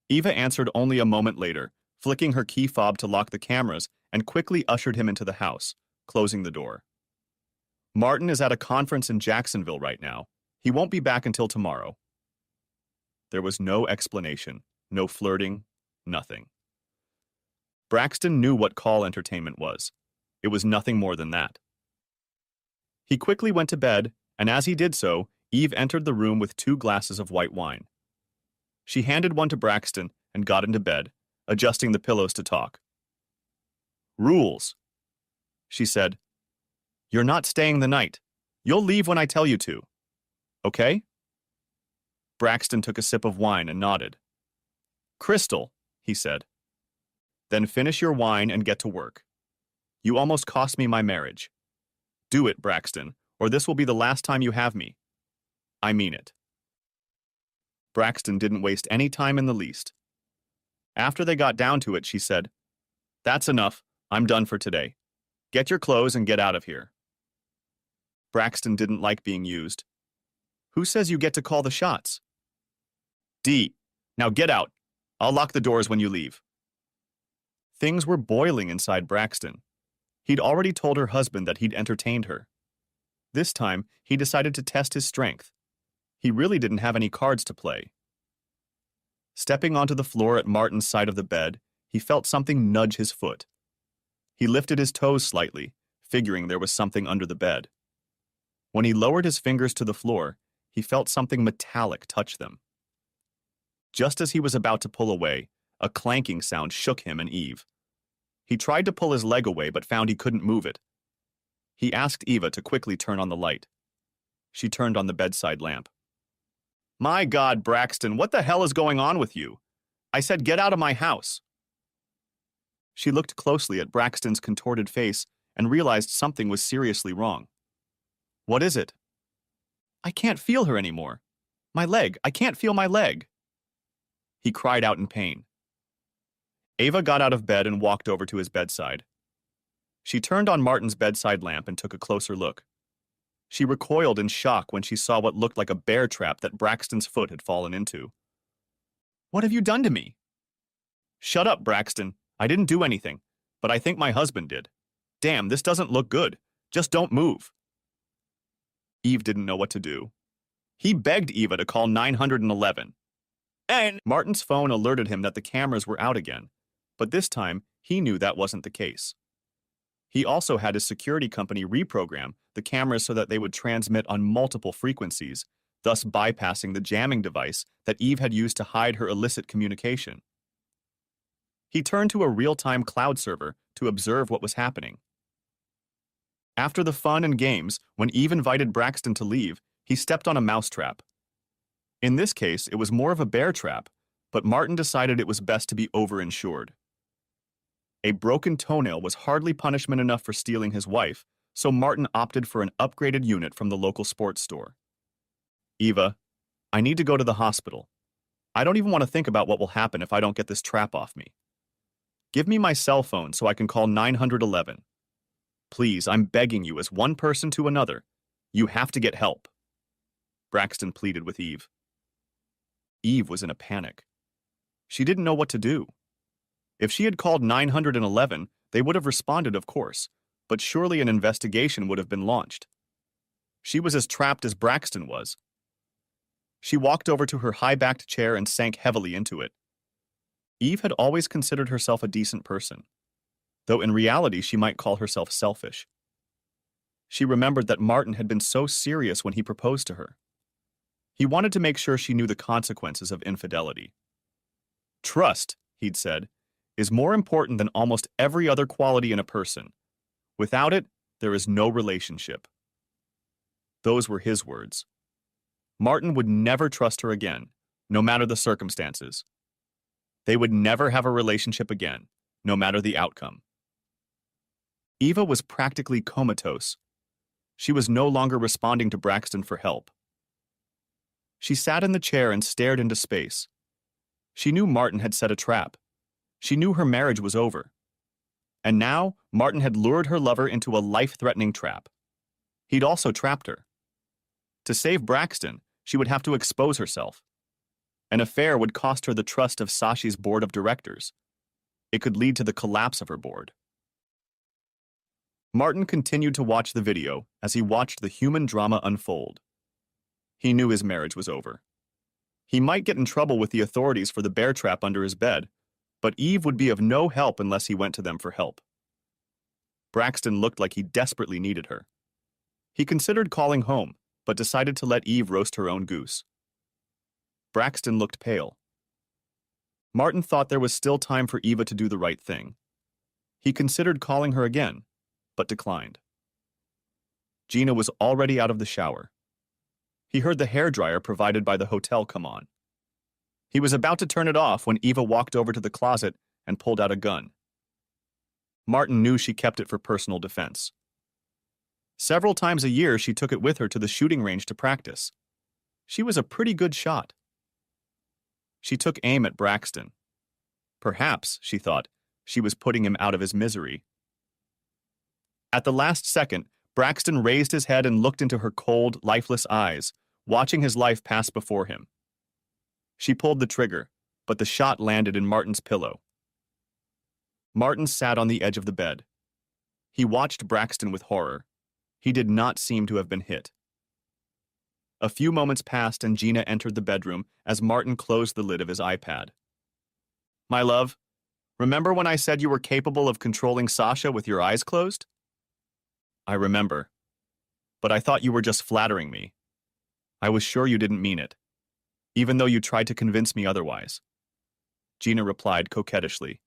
Eva answered only a moment later, flicking her key fob to lock the cameras, and quickly ushered him into the house, closing the door. "Martin is at a conference in Jacksonville right now. He won't be back until tomorrow." There was no explanation, no flirting, nothing. Braxton knew what call entertainment was. It was nothing more than that. He quickly went to bed, and as he did so, Eve entered the room with 2 glasses of white wine. She handed one to Braxton and got into bed, adjusting the pillows to talk. "Rules," she said. "You're not staying the night. You'll leave when I tell you to. Okay?" Braxton took a sip of wine and nodded. "Crystal," he said. "Then finish your wine and get to work. You almost cost me my marriage. Do it, Braxton, or this will be the last time you have me. I mean it." Braxton didn't waste any time in the least. After they got down to it, she said, "That's enough. I'm done for today. Get your clothes and get out of here." Braxton didn't like being used. "Who says you get to call the shots?" "D. Now get out. I'll lock the doors when you leave." Things were boiling inside Braxton. He'd already told her husband that he'd entertained her. This time, he decided to test his strength. He really didn't have any cards to play. Stepping onto the floor at Martin's side of the bed, he felt something nudge his foot. He lifted his toes slightly, figuring there was something under the bed. When he lowered his fingers to the floor, he felt something metallic touch them. Just as he was about to pull away, a clanking sound shook him and Eve. He tried to pull his leg away but found he couldn't move it. He asked Eva to quickly turn on the light. She turned on the bedside lamp. "My God, Braxton, what the hell is going on with you? I said get out of my house." She looked closely at Braxton's contorted face and realized something was seriously wrong. "What is it?" "I can't feel her anymore. My leg, I can't feel my leg." He cried out in pain. Eva got out of bed and walked over to his bedside. She turned on Martin's bedside lamp and took a closer look. She recoiled in shock when she saw what looked like a bear trap that Braxton's foot had fallen into. "What have you done to me?" "Shut up, Braxton. I didn't do anything, but I think my husband did. Damn, this doesn't look good. Just don't move." Eve didn't know what to do. He begged Eva to call 911. And Martin's phone alerted him that the cameras were out again, but this time he knew that wasn't the case. He also had his security company reprogram the cameras so that they would transmit on multiple frequencies, thus bypassing the jamming device that Eve had used to hide her illicit communication. He turned to a real-time cloud server to observe what was happening. After the fun and games, when Eve invited Braxton to leave, he stepped on a mousetrap. In this case, it was more of a bear trap, but Martin decided it was best to be overinsured. A broken toenail was hardly punishment enough for stealing his wife, so Martin opted for an upgraded unit from the local sports store. Eva, I need to go to the hospital. I don't even want to think about what will happen if I don't get this trap off me. Give me my cell phone so I can call 911. Please, I'm begging you as one person to another. You have to get help. Braxton pleaded with Eve. Eve was in a panic. She didn't know what to do. If she had called 911, they would have responded, of course, but surely an investigation would have been launched. She was as trapped as Braxton was. She walked over to her high-backed chair and sank heavily into it. Eve had always considered herself a decent person, though in reality she might call herself selfish. She remembered that Martin had been so serious when he proposed to her. He wanted to make sure she knew the consequences of infidelity. Trust, he'd said, is more important than almost every other quality in a person. Without it, there is no relationship. Those were his words. Martin would never trust her again, no matter the circumstances. They would never have a relationship again, no matter the outcome. Eva was practically comatose. She was no longer responding to Braxton for help. She sat in the chair and stared into space. She knew Martin had set a trap. She knew her marriage was over. And now, Martin had lured her lover into a life-threatening trap. He'd also trapped her. To save Braxton, she would have to expose herself. An affair would cost her the trust of Sachi's board of directors. It could lead to the collapse of her board. Martin continued to watch the video as he watched the human drama unfold. He knew his marriage was over. He might get in trouble with the authorities for the bear trap under his bed, but Eve would be of no help unless he went to them for help. Braxton looked like he desperately needed her. He considered calling home, but decided to let Eve roast her own goose. Braxton looked pale. Martin thought there was still time for Eva to do the right thing. He considered calling her again, but declined. Gina was already out of the shower. He heard the hairdryer provided by the hotel come on. He was about to turn it off when Eva walked over to the closet and pulled out a gun. Martin knew she kept it for personal defense. Several times a year, she took it with her to the shooting range to practice. She was a pretty good shot. She took aim at Braxton. Perhaps, she thought, she was putting him out of his misery. At the last second, Braxton raised his head and looked into her cold, lifeless eyes, watching his life pass before him. She pulled the trigger, but the shot landed in Martin's pillow. Martin sat on the edge of the bed. He watched Braxton with horror. He did not seem to have been hit. A few moments passed and Gina entered the bedroom as Martin closed the lid of his iPad. "My love, remember when I said you were capable of controlling Sasha with your eyes closed?" "I remember. But I thought you were just flattering me. I was sure you didn't mean it, even though you tried to convince me otherwise." Gina replied coquettishly.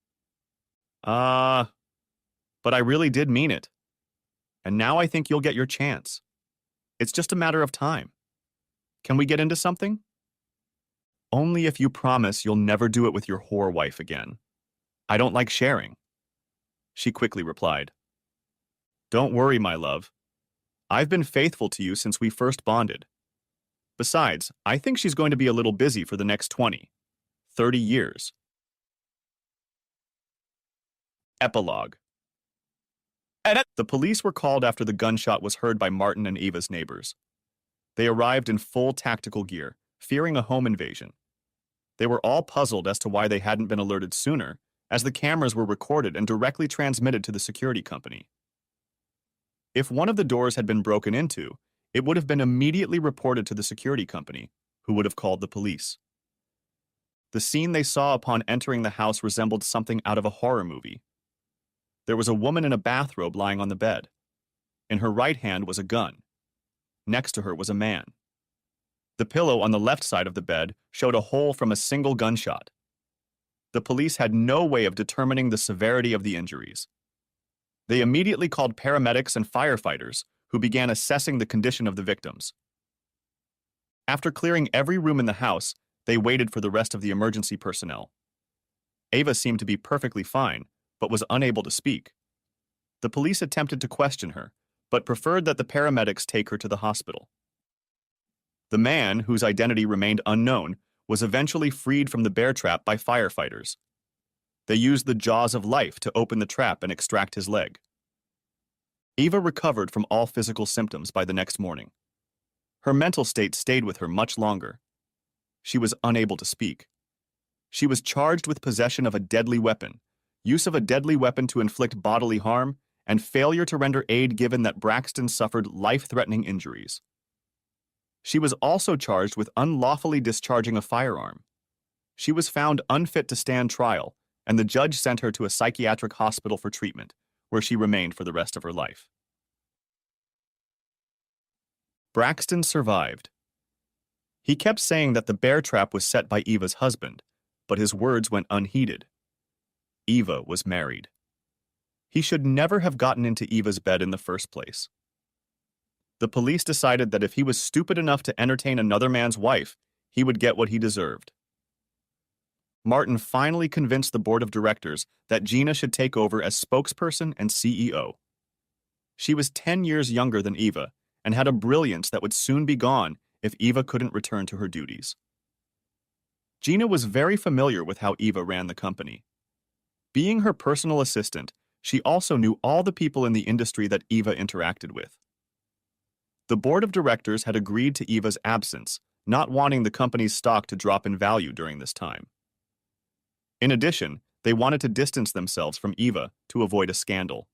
But I really did mean it. And now I think you'll get your chance. It's just a matter of time. Can we get into something?" "Only if you promise you'll never do it with your whore wife again. I don't like sharing," she quickly replied. "Don't worry, my love. I've been faithful to you since we first bonded. Besides, I think she's going to be a little busy for the next 20, 30 years. Epilogue. The police were called after the gunshot was heard by Martin and Eva's neighbors. They arrived in full tactical gear, fearing a home invasion. They were all puzzled as to why they hadn't been alerted sooner, as the cameras were recorded and directly transmitted to the security company. If one of the doors had been broken into, it would have been immediately reported to the security company, who would have called the police. The scene they saw upon entering the house resembled something out of a horror movie. There was a woman in a bathrobe lying on the bed. In her right hand was a gun. Next to her was a man. The pillow on the left side of the bed showed a hole from a single gunshot. The police had no way of determining the severity of the injuries. They immediately called paramedics and firefighters, who began assessing the condition of the victims. After clearing every room in the house, they waited for the rest of the emergency personnel. Ava seemed to be perfectly fine, but was unable to speak. The police attempted to question her, but preferred that the paramedics take her to the hospital. The man, whose identity remained unknown, was eventually freed from the bear trap by firefighters. They used the jaws of life to open the trap and extract his leg. Ava recovered from all physical symptoms by the next morning. Her mental state stayed with her much longer. She was unable to speak. She was charged with possession of a deadly weapon, use of a deadly weapon to inflict bodily harm, and failure to render aid given that Braxton suffered life-threatening injuries. She was also charged with unlawfully discharging a firearm. She was found unfit to stand trial, and the judge sent her to a psychiatric hospital for treatment, where she remained for the rest of her life. Braxton survived. He kept saying that the bear trap was set by Eva's husband, but his words went unheeded. Eva was married. He should never have gotten into Eva's bed in the first place. The police decided that if he was stupid enough to entertain another man's wife, he would get what he deserved. Martin finally convinced the board of directors that Gina should take over as spokesperson and CEO. She was 10 years younger than Eva and had a brilliance that would soon be gone if Eva couldn't return to her duties. Gina was very familiar with how Eva ran the company. Being her personal assistant, she also knew all the people in the industry that Eva interacted with. The board of directors had agreed to Eva's absence, not wanting the company's stock to drop in value during this time. In addition, they wanted to distance themselves from Eva to avoid a scandal.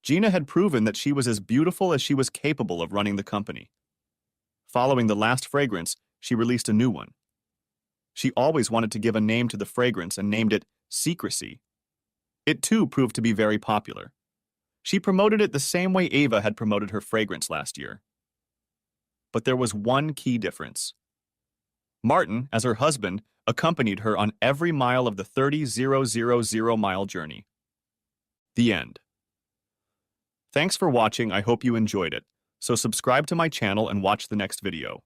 Gina had proven that she was as beautiful as she was capable of running the company. Following the last fragrance, she released a new one. She always wanted to give a name to the fragrance and named it Secrecy. It too proved to be very popular. She promoted it the same way Ava had promoted her fragrance last year. But there was one key difference. Martin, as her husband, accompanied her on every mile of the 30,000-mile journey. The end. Thanks for watching. I hope you enjoyed it. So subscribe to my channel and watch the next video.